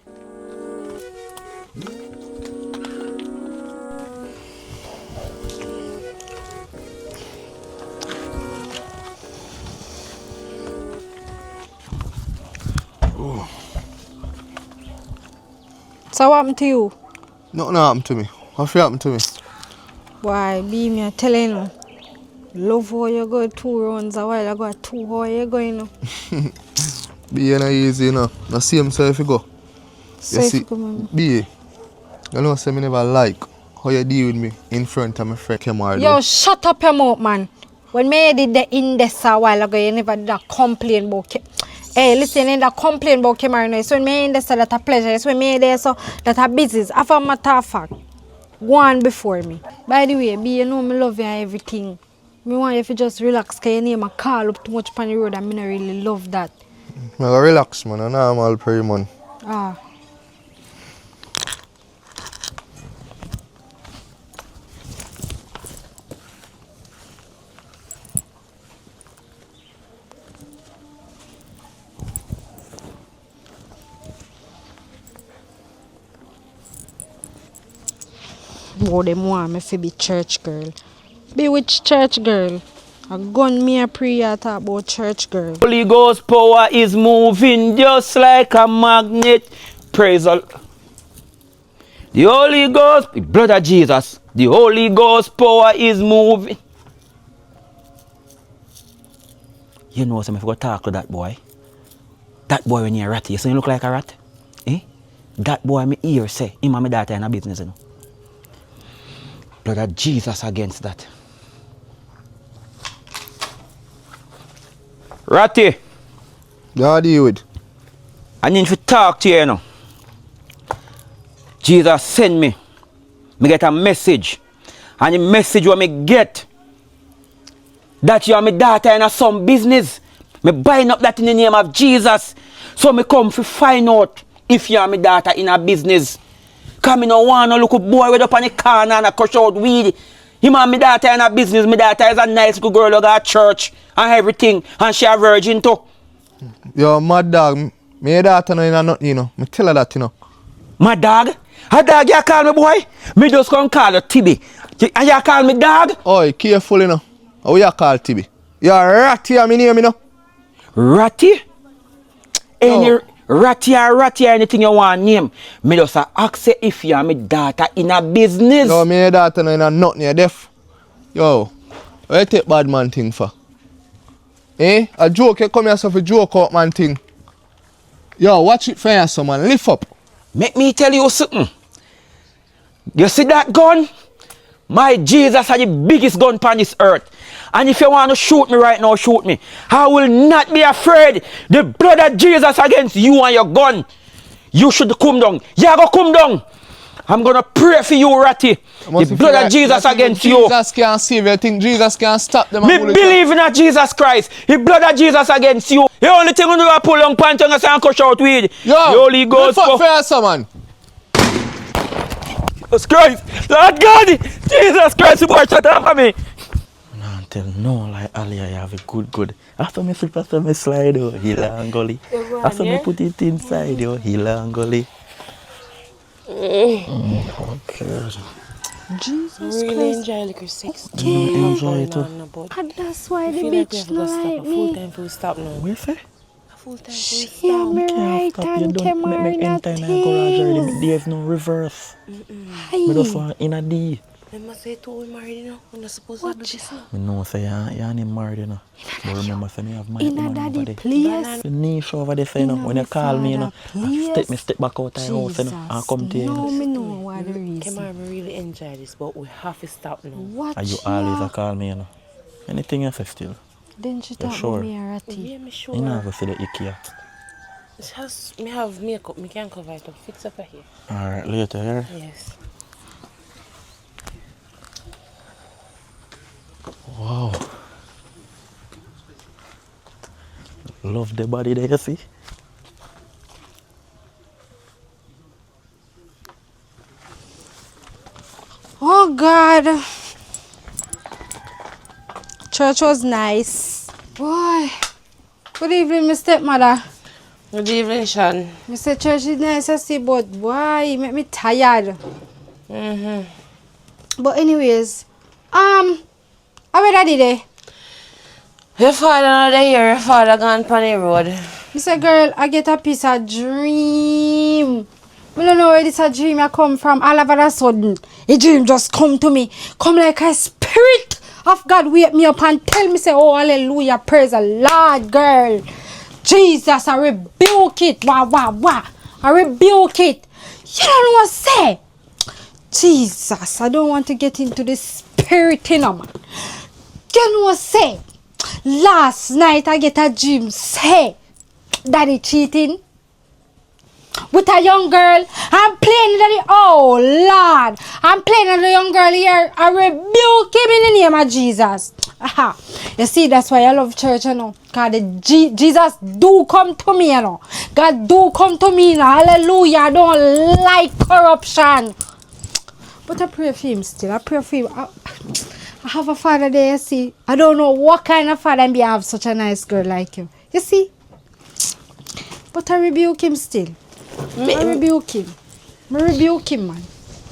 So what happened to you? Nothing happened to me. What happened to me? Why, be me, I telling you. Love how you go 2 rounds a while ago, 2 how you going now. Be no easy, you know. No same so if you go. So if you come on. Be, you know, say me never like how you deal with me in front of my friend Kemar. Yo, shut up your mouth, man. When me did the index a while ago, you never did a complain about Hey, listen, you never complain about Kemar now. So when me index that a pleasure, so when me there so that a business. As a matter of fact, go on before me. By the way, B, you know me love you and everything. Me want you to just relax, cause your name a call up too much on the road and me not really love that. I go relax, man. I know I'm all pretty, man. Ah. Boy, them want me to be church girl. Be which church girl? A gun me a prayer talk about church girl. Holy Ghost power is moving just like a magnet. Praise the The Holy Ghost, the blood of Jesus. The Holy Ghost power is moving. You know, so if I go talk to that boy when you're a rat, you see you look like a rat? That boy me ear say, him and my daughter in a business, you know. Blood of Jesus against that. Ratty, Yeah, deal with. I need to talk to you, you know. Jesus send me. Me get a message. And the message what me get, that you are my daughter in a some business. Me buying up that in the name of Jesus. So me come to find out if you are my daughter in a business. Cause me no want no little boy with up on the corner and a crush out weed. Him and my daughter in a business. My daughter is a nice little girl who got a church and everything. And she a virgin too. Yo, mad dog. Me daughter no in a nothing, you know. Me tell her that, you know. My dog? A dog you call me boy? Me just come call you Tibby. And you call me dog? Oi, careful, you know. How you call Tibi? You a ratty, I mean, you know. Ratty? Any No. ratty or anything you want name. Me just ask you if you are my daughter in a business. Yo, me daughter no in a nothing, you deaf. Yo, what you take bad man thing for? Eh? A joke, you come here so for joke out man thing. Yo, watch it for you, so man. Lift up. Make me tell you something. You see that gun? My Jesus are the biggest gun on this earth. And if you want to shoot me right now, shoot me. I will not be afraid. The blood of Jesus against you and your gun. You should come down. You go come down. I'm going to pray for you, Ratty. The blood of Jesus against you. Jesus can't save you. Think Jesus can't stop them. Me believe in a Jesus Christ. The blood of Jesus against you. The only thing you do is pull on pants and say and crush out weed. Yo, the Holy Ghost. fuck for you, man. Jesus Christ. Lord God. Jesus Christ. You boy shut up for me. No, until no, like Ali, I have a good. After me flip, after me slide, oh, healer and gully. After me put it inside, oh, healer and gully. Okay. Jesus Really Christ. enjoy liquor 6. Okay. Enjoy it too. And that's why I the feel like we bitch have to stop. like A full me. time full stop now. Where say? A full time full She stop. hear me Can't right stop. You and don't came make her in a enter in a garage already. taste. There's no reverse. Me just want in a D. They must say to we married, you know. We're not supposed to do this now. Me know say you ain't married, you know. But remember say me have my In a woman over daddy there. place. The niche over there, say, you know. In a When you call me, you know, father I step back out of the house, you know, and come to No, you. me know what the reason. Kemar, I really enjoy this, but we have to stop now. Watch And you always ya. call me, you know. Anything you say still. Then she You talk sure? about me a ratty. Yeah, me sure. You know go see the IKEA. It's just me have makeup. Me can cover it up. Fix up here. Alright, later, yeah? Yes. Wow. Love the body there, you see? Oh God. Church was nice. Boy. Good evening, my stepmother. Good evening, Sean. Mr. Church is nice, I see, but why? It make me tired. But anyways, how are daddy there? Your father not here. Your father gone on the road. Mr. Girl, I get a piece of dream. I don't know where this a dream I come from. All of a sudden, a dream just come to me. Come like a spirit of God wake me up and tell me, say, oh, hallelujah, praise the Lord, girl. Jesus, I rebuke it. Wah. I rebuke it. You don't know what I say. Jesus, I don't want to get into this spirit, you know, man. You know what I say. Last night, I get a dream, say, daddy cheating with a young girl. I'm playing daddy. Oh, Lord. I'm playing with a young girl here. I rebuke him in the name of Jesus. Aha. You see, that's why I love church, you know. God, Jesus do come to me, you know. God do come to me, you know. Hallelujah. I don't like corruption. But I pray for him still. I pray for him. I have a father there, you see. I don't know what kind of father I have such a nice girl like you. You see? But I rebuke him still. I rebuke him. I rebuke him, man.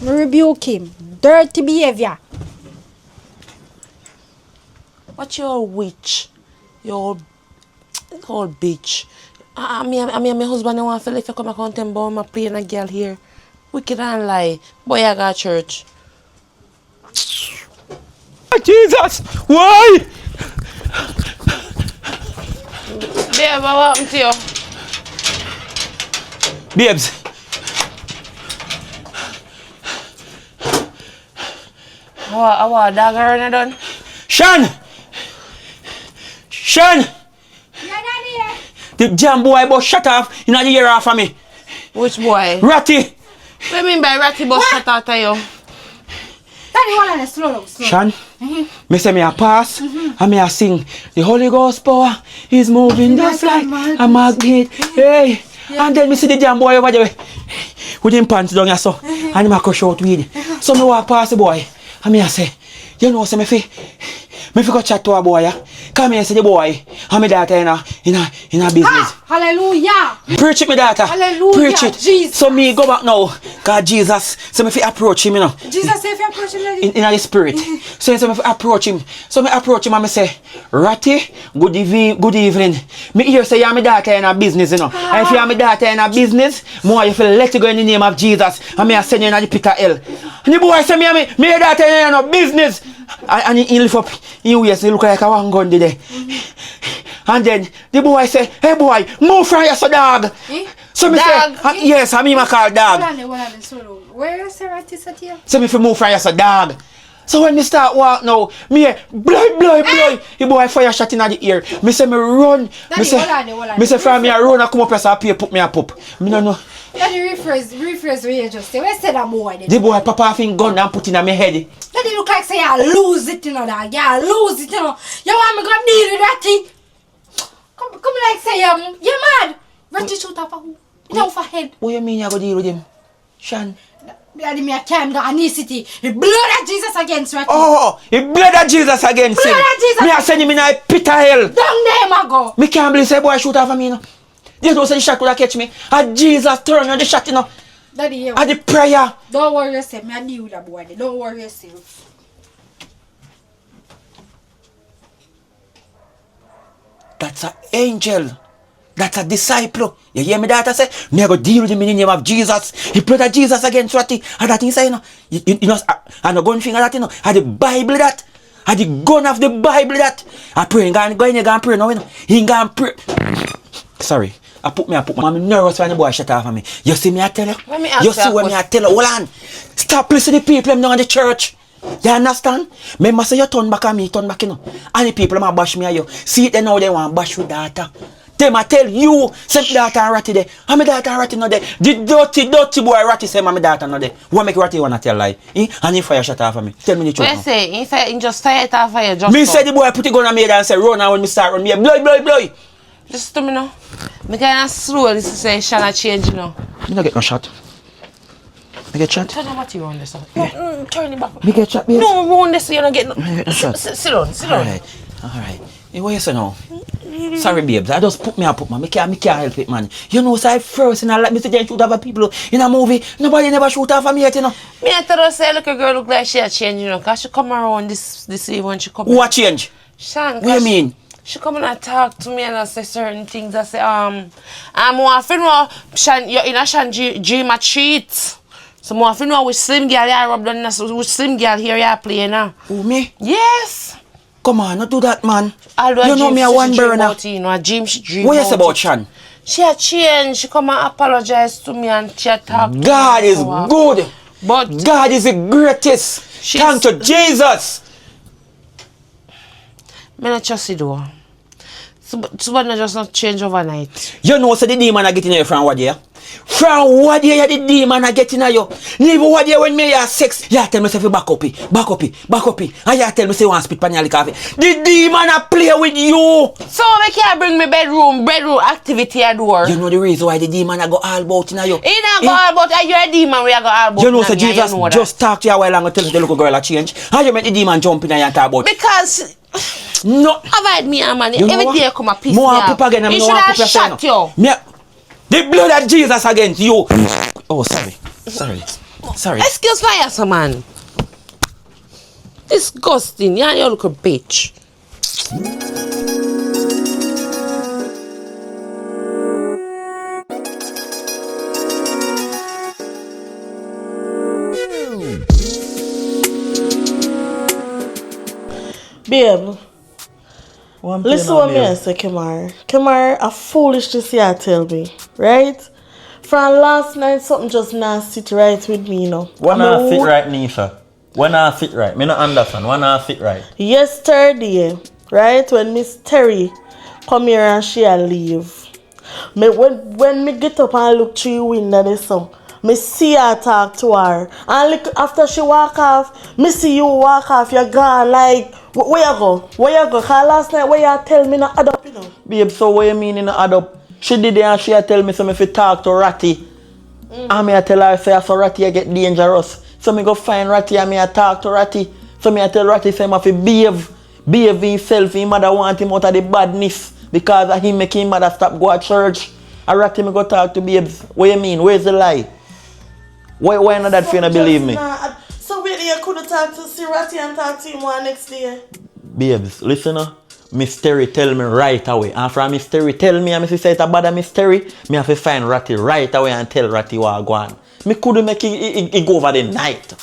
I rebuke him. Dirty behavior. What your witch? Your old bitch. Me and my husband want to if you come and tell me about my playing a girl here. Wicked and lie. Boy, I got church. Jesus! Why? Babe, what happened to you? Babes, I want dog already done. Sean! Sean! Yeah, Daddy. The jam boy bus shut off in the ear off of me. Which boy? Ratty! What do you mean by ratty bus shut out of you? Daddy, hold on, slow down, slow. Sean, me say me a pass and me a sing. The Holy Ghost power is moving just like a magnet. Hey! And then me see the jam boy over there with him pants down here so and him a crush out weed. So me walk past the boy and me a say, you know, say me fi go chat to a boy, yeah? Come here, say the boy and my daughter in a business. Ah, hallelujah. Preach it, my daughter. Hallelujah, Preach it. Jesus. So me go back now. God Jesus, so me fi approach him, you know. Jesus say if you approach him, Daddy. In the spirit. So me approach him. So me approach him and me say, Ratty, good evening. Me hear say you are my daughter in a business, you know. And if you are my daughter in a business, more you feel let you go in the name of Jesus. And me I send you in the pit of hell. And the boy say me your daughter in a business. And he lift up in waist, he look like a one gun there. And then the boy say, hey boy, move from here, so dog. So me Dog? say, yes, I mean I call dog. Hold on, slow down. Where is the ratty at here? So me fi move from here, so dog. So when me start walk now, me hear blood. The boy fire shot in the ear. Me say me run. Daddy, Me say, hold on. me say from me I run and come up here so I put me a pup. Me no know. Daddy, rephrase what you just say. Where said that boy? The boy papa off him gun and put in my head. Daddy look like say you lose it, you know, dog. You lose it, you know. You want me to deal with ratty? Come like say you mad. Ratty shoot up for who? You know for head. What you mean you go deal with him? Sean? Daddy, me a came down ethnicity. The blood of Jesus against ratty. Oh, the blood of Jesus against him. Blood of Jesus. Me a send him in a pit of hell. Down there, my go. Me can't believe say boy shoot off of me, you know. You know say the shot could have catch me. And Jesus turn on the shot, you know. Daddy, you. And the prayer. Don't worry yourself. Me a deal with that boy. Don't worry yourself. That's an angel. That's a disciple. You hear me daughter say? Me I go deal with him in the name of Jesus. He blood of Jesus against Ratty. And that inside, you know. You know, and the gun finger that, you know. And the Bible that. And the gun of the Bible that. I pray, go in there, go and pray now, you know. He go and pray. Sorry. I put me. I'm nervous when the boy shut off of me. You see me I tell you? Let me ask You you see a when me I tell you? Hold on. Stop listening to people now in the church. You understand? Remember say you turn back on me, turn back, you know. And the people might bash me at you. See it now they want bash with daughter. Them I tell you, say daughter and Ratty there. And my daughter and Ratty not there. The dirty boy Ratty say my daughter not there. What make Ratty wanna tell lie? And if fire shut off of me. Tell me the truth. What you say? If I just fire it off of you, just Me go. say the boy put the gun on me and say run, and when me start run me blood. Listen to me now. Me kind of slow this to say Shana change, you know. You don't get no shot. Me get shot. Tell me what you want this. No, turn it back. Me get shot, babe. No, round this so you don't get no. Me get no shot. Sit down. Alright. Hey, what you say now? Sorry, babes. I just put man. Me can't help it, man. You know, so I first and I like me to shoot off people in a movie. Nobody never shoot off of me yet, you know. Me I tell her say look a girl look like she a change, you know, cause she come around this eve when she come. What change? Shan, What you mean? She come and talk to me and I say certain things. I say I'm want to know Shan you in a Shan dream a treat. So I want to know which slim girl you rub down, which slim girl here you play now. Who, me? Yes. Come on, not do that, man. Although You know me a one burner. You know, a dream she dream. What you say about Shan? She a change. She come and apologize to me and she a talk to me. God is good. But God is the greatest. Thank to Jesus. me not trust it though. So but not just not change overnight. You know, so the demon are getting you from what year? From what year the demon are getting you? Leave what year when me have sex. You tell me say back up it. And you tell me say you want to spit pan your coffee. The demon are play with you. So me can't bring me bedroom activity at door. You know the reason why the demon are go all about in you? He not go all about. You're a demon. We are go all about. You know, so Jesus just talk to you a while and tell you the little girl a change. And you make the demon jump in and you talk about. Because no. avoid me, man. You know Every what? day come a piss me More off. people again. He should have shot you. The blood of Jesus against you. Oh, sorry. Excuse me, yes, man. Disgusting. Yeah, you look a bitch. Babe, listen what me I say, Kemar, a foolishness here tell me, right? From last night, something just not sit right with me, you know. What not sit right, Nisha? When I fit right, me not understand. When I fit right. Yesterday, right, when Miss Terry come here and she a leave. When me get up and look through the window there so, me see her talk to her. And look, after she walk off, me see you walk off, you're gone like, where you go? Where you go? Cause last night where you tell me not add up, you know. Babe, so what you mean in the add up? She did it and she tell me so if you talk to Ratty. And me I tell her say so Ratty I get dangerous. So me go find Ratty and me I talk to Ratty. So me I tell Ratty say I fi behave himself. His mother want him out of the badness. Because of him make him mother stop go to church. And Ratty me go talk to babes. What you mean? Where's the lie? Why not that finna believe me? So wait, you couldn't talk to see Ratty and talk to him one next day? Babes, listen Miss Terry tell me right away. And from Miss Terry tell me, and Miss say it's a bad Miss Terry, me have to find Ratty right away and tell Ratty what I go on. Me couldn't make it go over the night.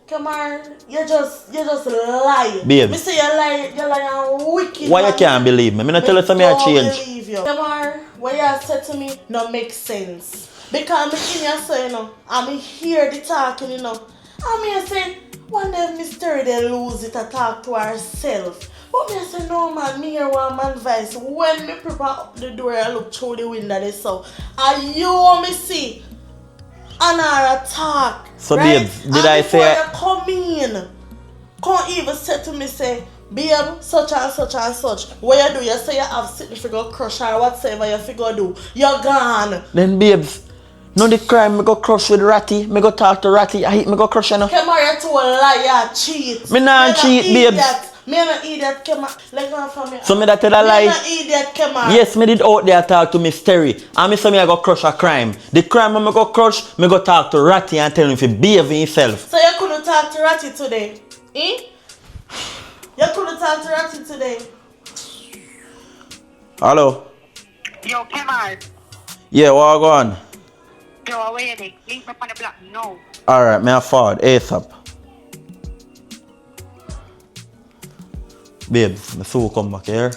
Come on, you just lie. Babe. Me say you lie and wicked. Why you can't believe me? Me not tell you something I change. Believe you. Come on, what you said to me no make sense. Because me in here so you know, and me hear the talking, you know. And me I say, one day Miss Terry they lose it and talk to herself. But me I say, no man, me hear one man voice. When me prepare up the door I look through the window they saw. And you me see Anara talk. So right? babes, did I say you come in, come even say to me say, babe, such and such and such. What you do? You say you have sitting for go crush or whatever you figure do. You're gone. Then babes, no the crime me go crush with Ratty, me go talk to Ratty, I go crush you know. Come on, you to a liar, cheat. Me not cheat, babes. Me not idiot, come on. Let go from me. So me that tell a lie. Me not idiot, come on. Yes, me did out there talk to Miss Terry. And me say me I go crush a crime. The crime when me go crush, me go talk to Ratty and tell him to behave himself. So you couldn't talk to Ratty today? Eh? You couldn't talk to Ratty today? Hello? Yo, Kemal. Yeah, what go on? Yo, where you dey? Link me on the block now. Alright, me a forward ASAP. Babes, me so come back here.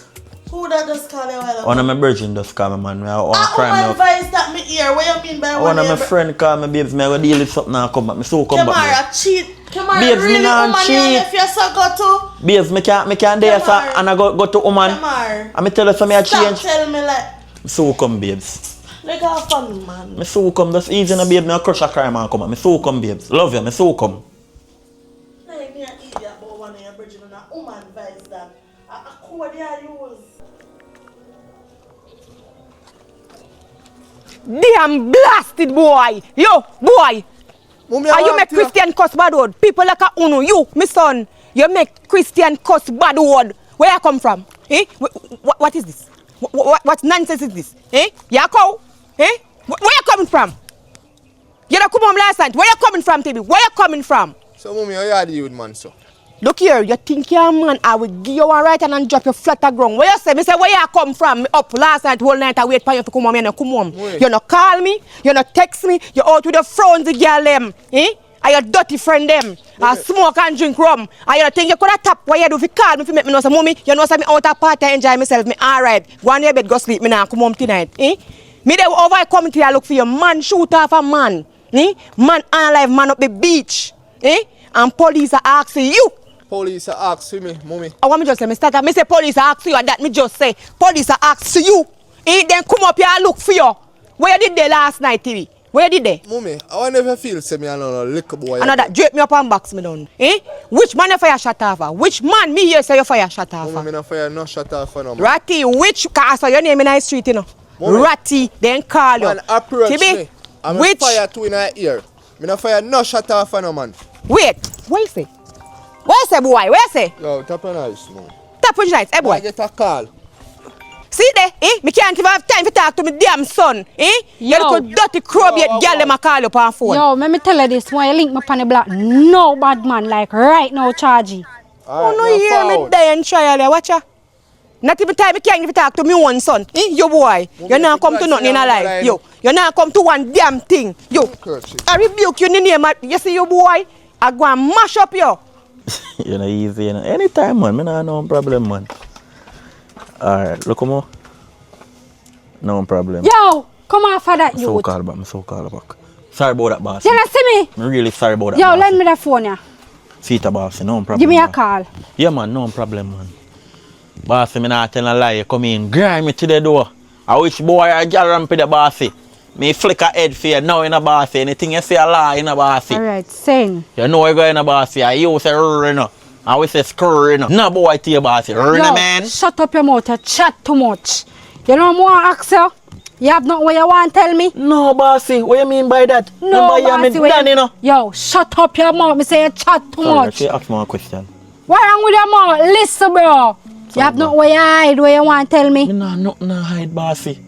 Who that just call you while One of my virgin just call me, man. I want to who crime now. advice that me hear? What you mean by One of my friend call me, babes. Me I go deal with something and come back. Me so come back. Kamara cheat. Kamara Babes, me really not woman cheat. if you so go to. Babes, me can't dare so and I go to woman. Kamara. And me tell her something I change. Stop tell me like. Me so come, babes. Look how fun, man. Me so come. That's easy, no, babe. Me a crush a crime and come back. Me so come, babes. Love you. Me so come. Like me an idiot about one of your bridging and a woman advice that. A code you use. Damn blasted boy! Yo, boy! Mommy, Are you make Christian cuss bad word? People like a Uno, you, my son, you make Christian cuss bad word. Where you come from? Eh? What is this? What nonsense is this? Eh? You a cow? Eh? Where you coming from? You don't come home last night. Where you coming from, Tibi? Where you coming from? So, mommy, how you deal with man, so? Look here, you think you're a man, I will give you one right hand and drop you flat to ground. Where you say? Me say, where you come from? Me up last night, whole night, I wait for you to come home, you no come home. Wait. You no call me, you no text me, you out with your friends, the girl them. Eh? And your dirty friend them. And smoke and drink rum. And you think you could have tap what you do if you call me if you make me know say, mommy, you know say me out of party, enjoy myself, me alright. Go on your bed, go sleep, me now come home tonight. Eh? Me there over come here look for your man, shoot off a man. Eh? Man alive, man up the beach. Eh? And police are asking you. Police are asking me, mommy. I want me just say, me start up, me say police are asking you, and that me just say, police are asking you. Eh? Then come up here and look for you. Where you did there last night, TV? Where you did there? Mommy, I never feel say me another little boy. Another drape me up and box me down. Eh? Which man you fire shot off? Which man me here say you fire shot off? Mommy, me no fire no shut off for no man. Ratty, which car so your name in the street, you know? Mommy. Ratty, then call you. Man, approach Tibi, me. I'm which? fire two in her ear. Me no fire no shut off for no man. Wait, what you say? What you say, boy? What you say? Yo, tap on ice, man. Tap on your nights, eh, I boy? get a call. See there, eh? Me can't even have time to talk to me damn son, eh? You Yo. little dirty crowbait girl them a call you on phone. Yo, let me tell you this. When you link me on the block, no bad man, like right now, chargy. Oh, no, hear me die and trial there, watch ya. Not even time me can't even talk to me one son. Eh? You boy, you not come to nothing in a life. Yo, you not come to one damn thing. Yo, I rebuke you in the name of, you see you boy, I go and mash up you. You know, easy, you know. Anytime, man. Me nah no problem, man. Alright, look more. No problem. Yo, come on for that, I'm so youth. call back. I'm so call back. Sorry about that, boss. You not see me? I'm really sorry about that. Yo, boss. lend me that phone, yeah. See it, bossy, no problem. Give me a boss. call. Yeah, man, no problem, man. Bossy, me not tell a lie. You come in, grind me to the door. I wish boy or girl ramp the bossy. Me flick a head for you now in a bossy. Anything you say a lie in a bossy. Alright, sing. You know you go in a bossy. You say you know. And we say screw you know. No boy to your bossy. Run Yo, man. shut up your mouth, you chat too much. You know what I ask you? You have not what you want to tell me? No, bossy. What you mean by that? No, Remember, bossy, you know. Yo, shut up your mouth. Me say you chat too Sorry, much. she asked me a question. What wrong with your mouth? Listen, bro. You have not what you hide, what you want to tell me? Me nah nothing to hide, bossy.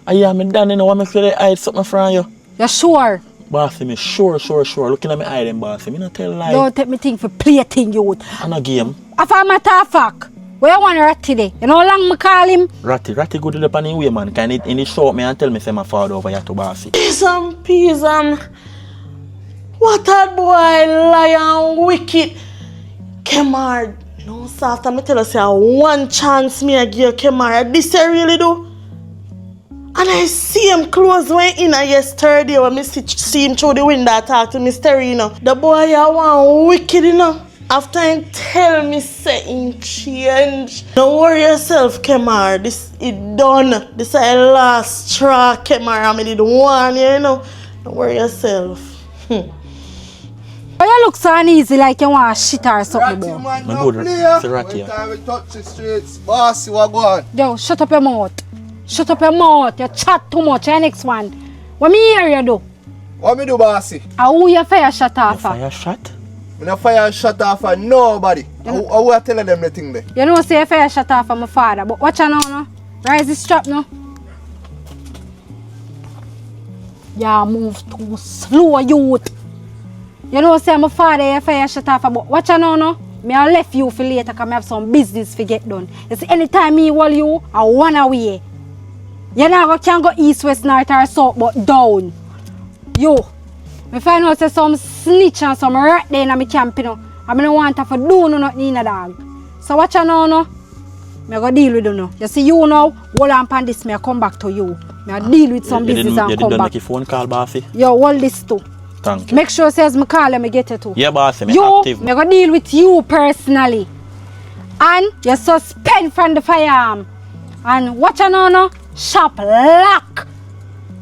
I am me done, you know. What me feel like hide something from you? You sure? Bossy, me sure. Looking at me eye them, bossy. Me not tell lie. Don't take me thing for play thing, youth. And a game. If I'm a matter of fact, where you want to rat today? You know how long me call him? Ratty good up on the way, man. Can it in the short me and tell me say my father over here to bossy. Peace and what a boy lion wicked. Kemar, no soft. I'm tell you say one chance me I give Kemar. This I really do. And I see him close when in yesterday when I see him through the window talk to Mr. Reno. The boy I want wicked, you know. After him tell me say him change. Don't worry yourself, Kemar. This is done. This is the last straw, Kemar. I did one, you know. Don't worry yourself. Why you look so uneasy like you want shit or something, bro? man, My no good, player. it's a ratty, When time we touch the streets, bossy, what go on? Yo, shut up your mouth. Shut up your mouth. You chat too much. Your next one. What me hear you do? What me do, bossy? Who you fire shut off? Fire shot? Me no fire shut off for nobody. How I tell them the thing there? You know say you fire shut off for my father, but watch out now, no? Rise the strap now. Yeah, move too slow, youth. You know say my father you fire shut off, but watch out now, no? Me I left you for later because I have some business to get done. You see, anytime me hold you, I run away. You know can't go east, west, north or south, but down. Yo, I find out say some snitch and some rat there in my camp, you know. I don't want to do nothing in a dog. So watch out now, no? I go deal with you now. You see you now, hold on upon this, I come back to you. I deal with some business and come back. You didn't make a phone call, bossy? Yo, hold this too. Thank you. Make sure says me call and me get it too. Yeah, bossy, me You, active. me go deal with you personally. And you suspend from the firearm. And watch out now, no? Sharp lock.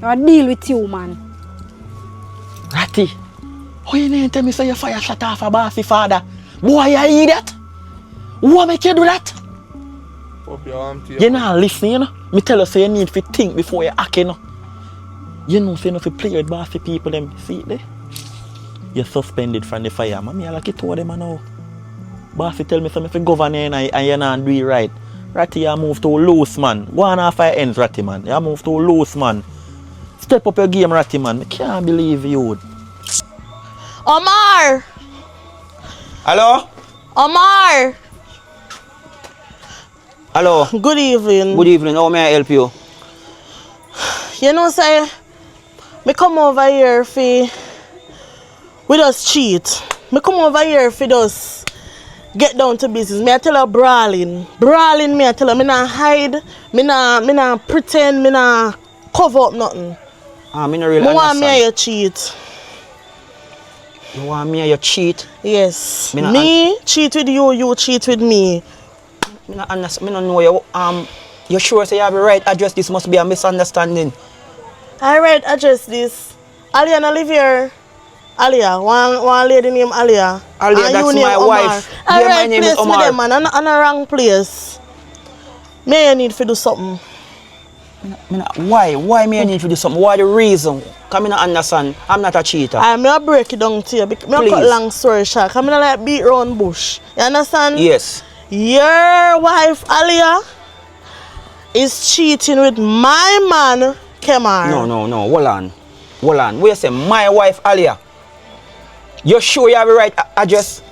I deal with you, man. Ratty, how you name tell me say you fire shot off a bossy father? Boy, you hear that? What make you do that? Up your arm to your You not listen, you know? Me tell you say you need to think before you act, you know? You know say you know to play with bossy people them. See it there? You're suspended from the fire, man. Me I like it to them now. Bossy tell me something if you govern here and you not do it right. Ratty, you move to loose, man. Go on off your ends, Ratty, man. You move to loose, man. Step up your game, Ratty, man. I can't believe you. Omar! Hello? Omar! Hello? Good evening. Good evening. How may I help you? You know, say, me come over here for we just cheat. Me come over here for just get down to business. Me I tell her brawling. Brawling me I tell her me not hide, me not pretend, me not cover up nothing. Me no really Me want me understand. and you cheat. You want me and you cheat? Yes. Me not Me cheat with you, you cheat with me. Me no understand. Me no know you. You sure say you have the right address? This must be a misunderstanding. Alright, address this. Alia no live here. Alia, one lady named Alia. Alia, And that's you name my Omar. wife. Yeah, my Alright, name is place me Omar. there, man. I'm a wrong place. May you need to do something. Why me I need to do something? Why the reason? Come not understand. I'm not a cheater. I'm gonna break it down to you. Me cut Please. long story short. I'm gonna like beat round bush. You understand? Yes. Your wife Alia is cheating with my man Kemar. No. Hold on. Where you say my wife Alia? You sure you have the right address?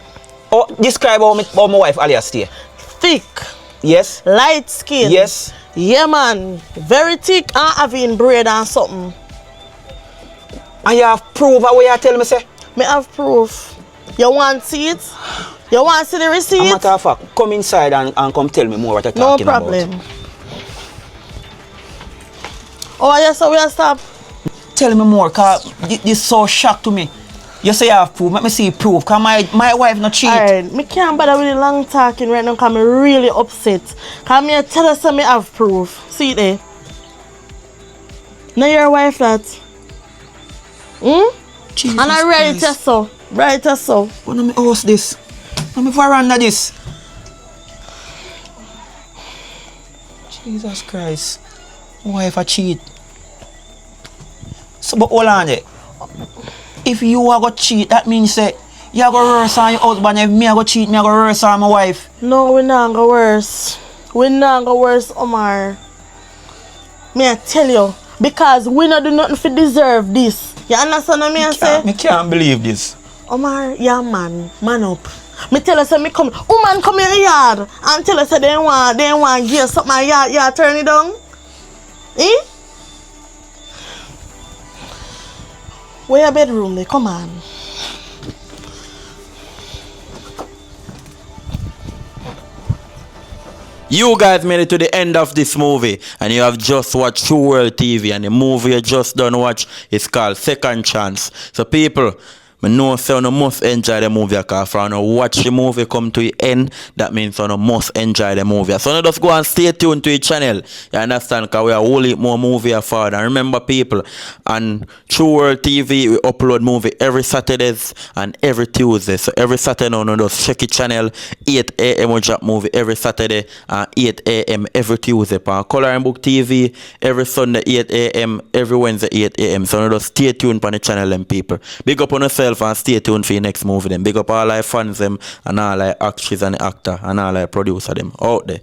Oh, describe how my wife Alia stay. Thick, Yes. light skin. Yes. Yeah, man. Very thick and having braid and something. And you have proof of what you tell me say? Me have proof. You want to see it? You want to see the A receipt? matter of fact, come inside and come tell me more what you're No talking problem. about. Oh, yes, so we'll stop. Tell me more, cause this so shocked to me. You say you have proof. Let me see proof. Cause my wife not cheat. Alright, me can't bother with the long talking right now because I'm really upset. Cause me tell us me have proof. See it there. Now your wife that. Jesus And I write Christ. it so. Write it so. But let me host this. Let me veranda this. Jesus Christ. My wife a cheat. So but hold on there. If you are going to cheat, that means that you are going to worse on your husband. If me are going to cheat, me are going to worse on my wife. No, we not go worse. We not go worse, Omar. Me I tell you. Because we not do nothing to deserve this. You understand what me I say? Me can't believe this. Omar, yeah man. Man up. Me tell us me come. Woman come in the yard and tell us they want give something yard turn it down. Eh? Where your bedroom there? Come on. You guys made it to the end of this movie and you have just watched True World TV, and the movie you just done watch is called Second Chance. So people, I know so you must enjoy the movie because if you watch the movie come to the end, that means you must enjoy the movie. So you just go and stay tuned to the channel. You understand? Because we are only more movie forward. And remember people, on True World TV we upload movie every Saturdays and every Tuesday. So every Saturday now you just check the channel. 8 AM we drop movie every Saturday and 8 AM every Tuesday. On Color and Book TV every Sunday 8 AM, every Wednesday 8 AM. So you just stay tuned on the channel and people. Big up on yourself and stay tuned for your next movie them. Big up all our fans them and all our actors and the actor and all our producer them out there.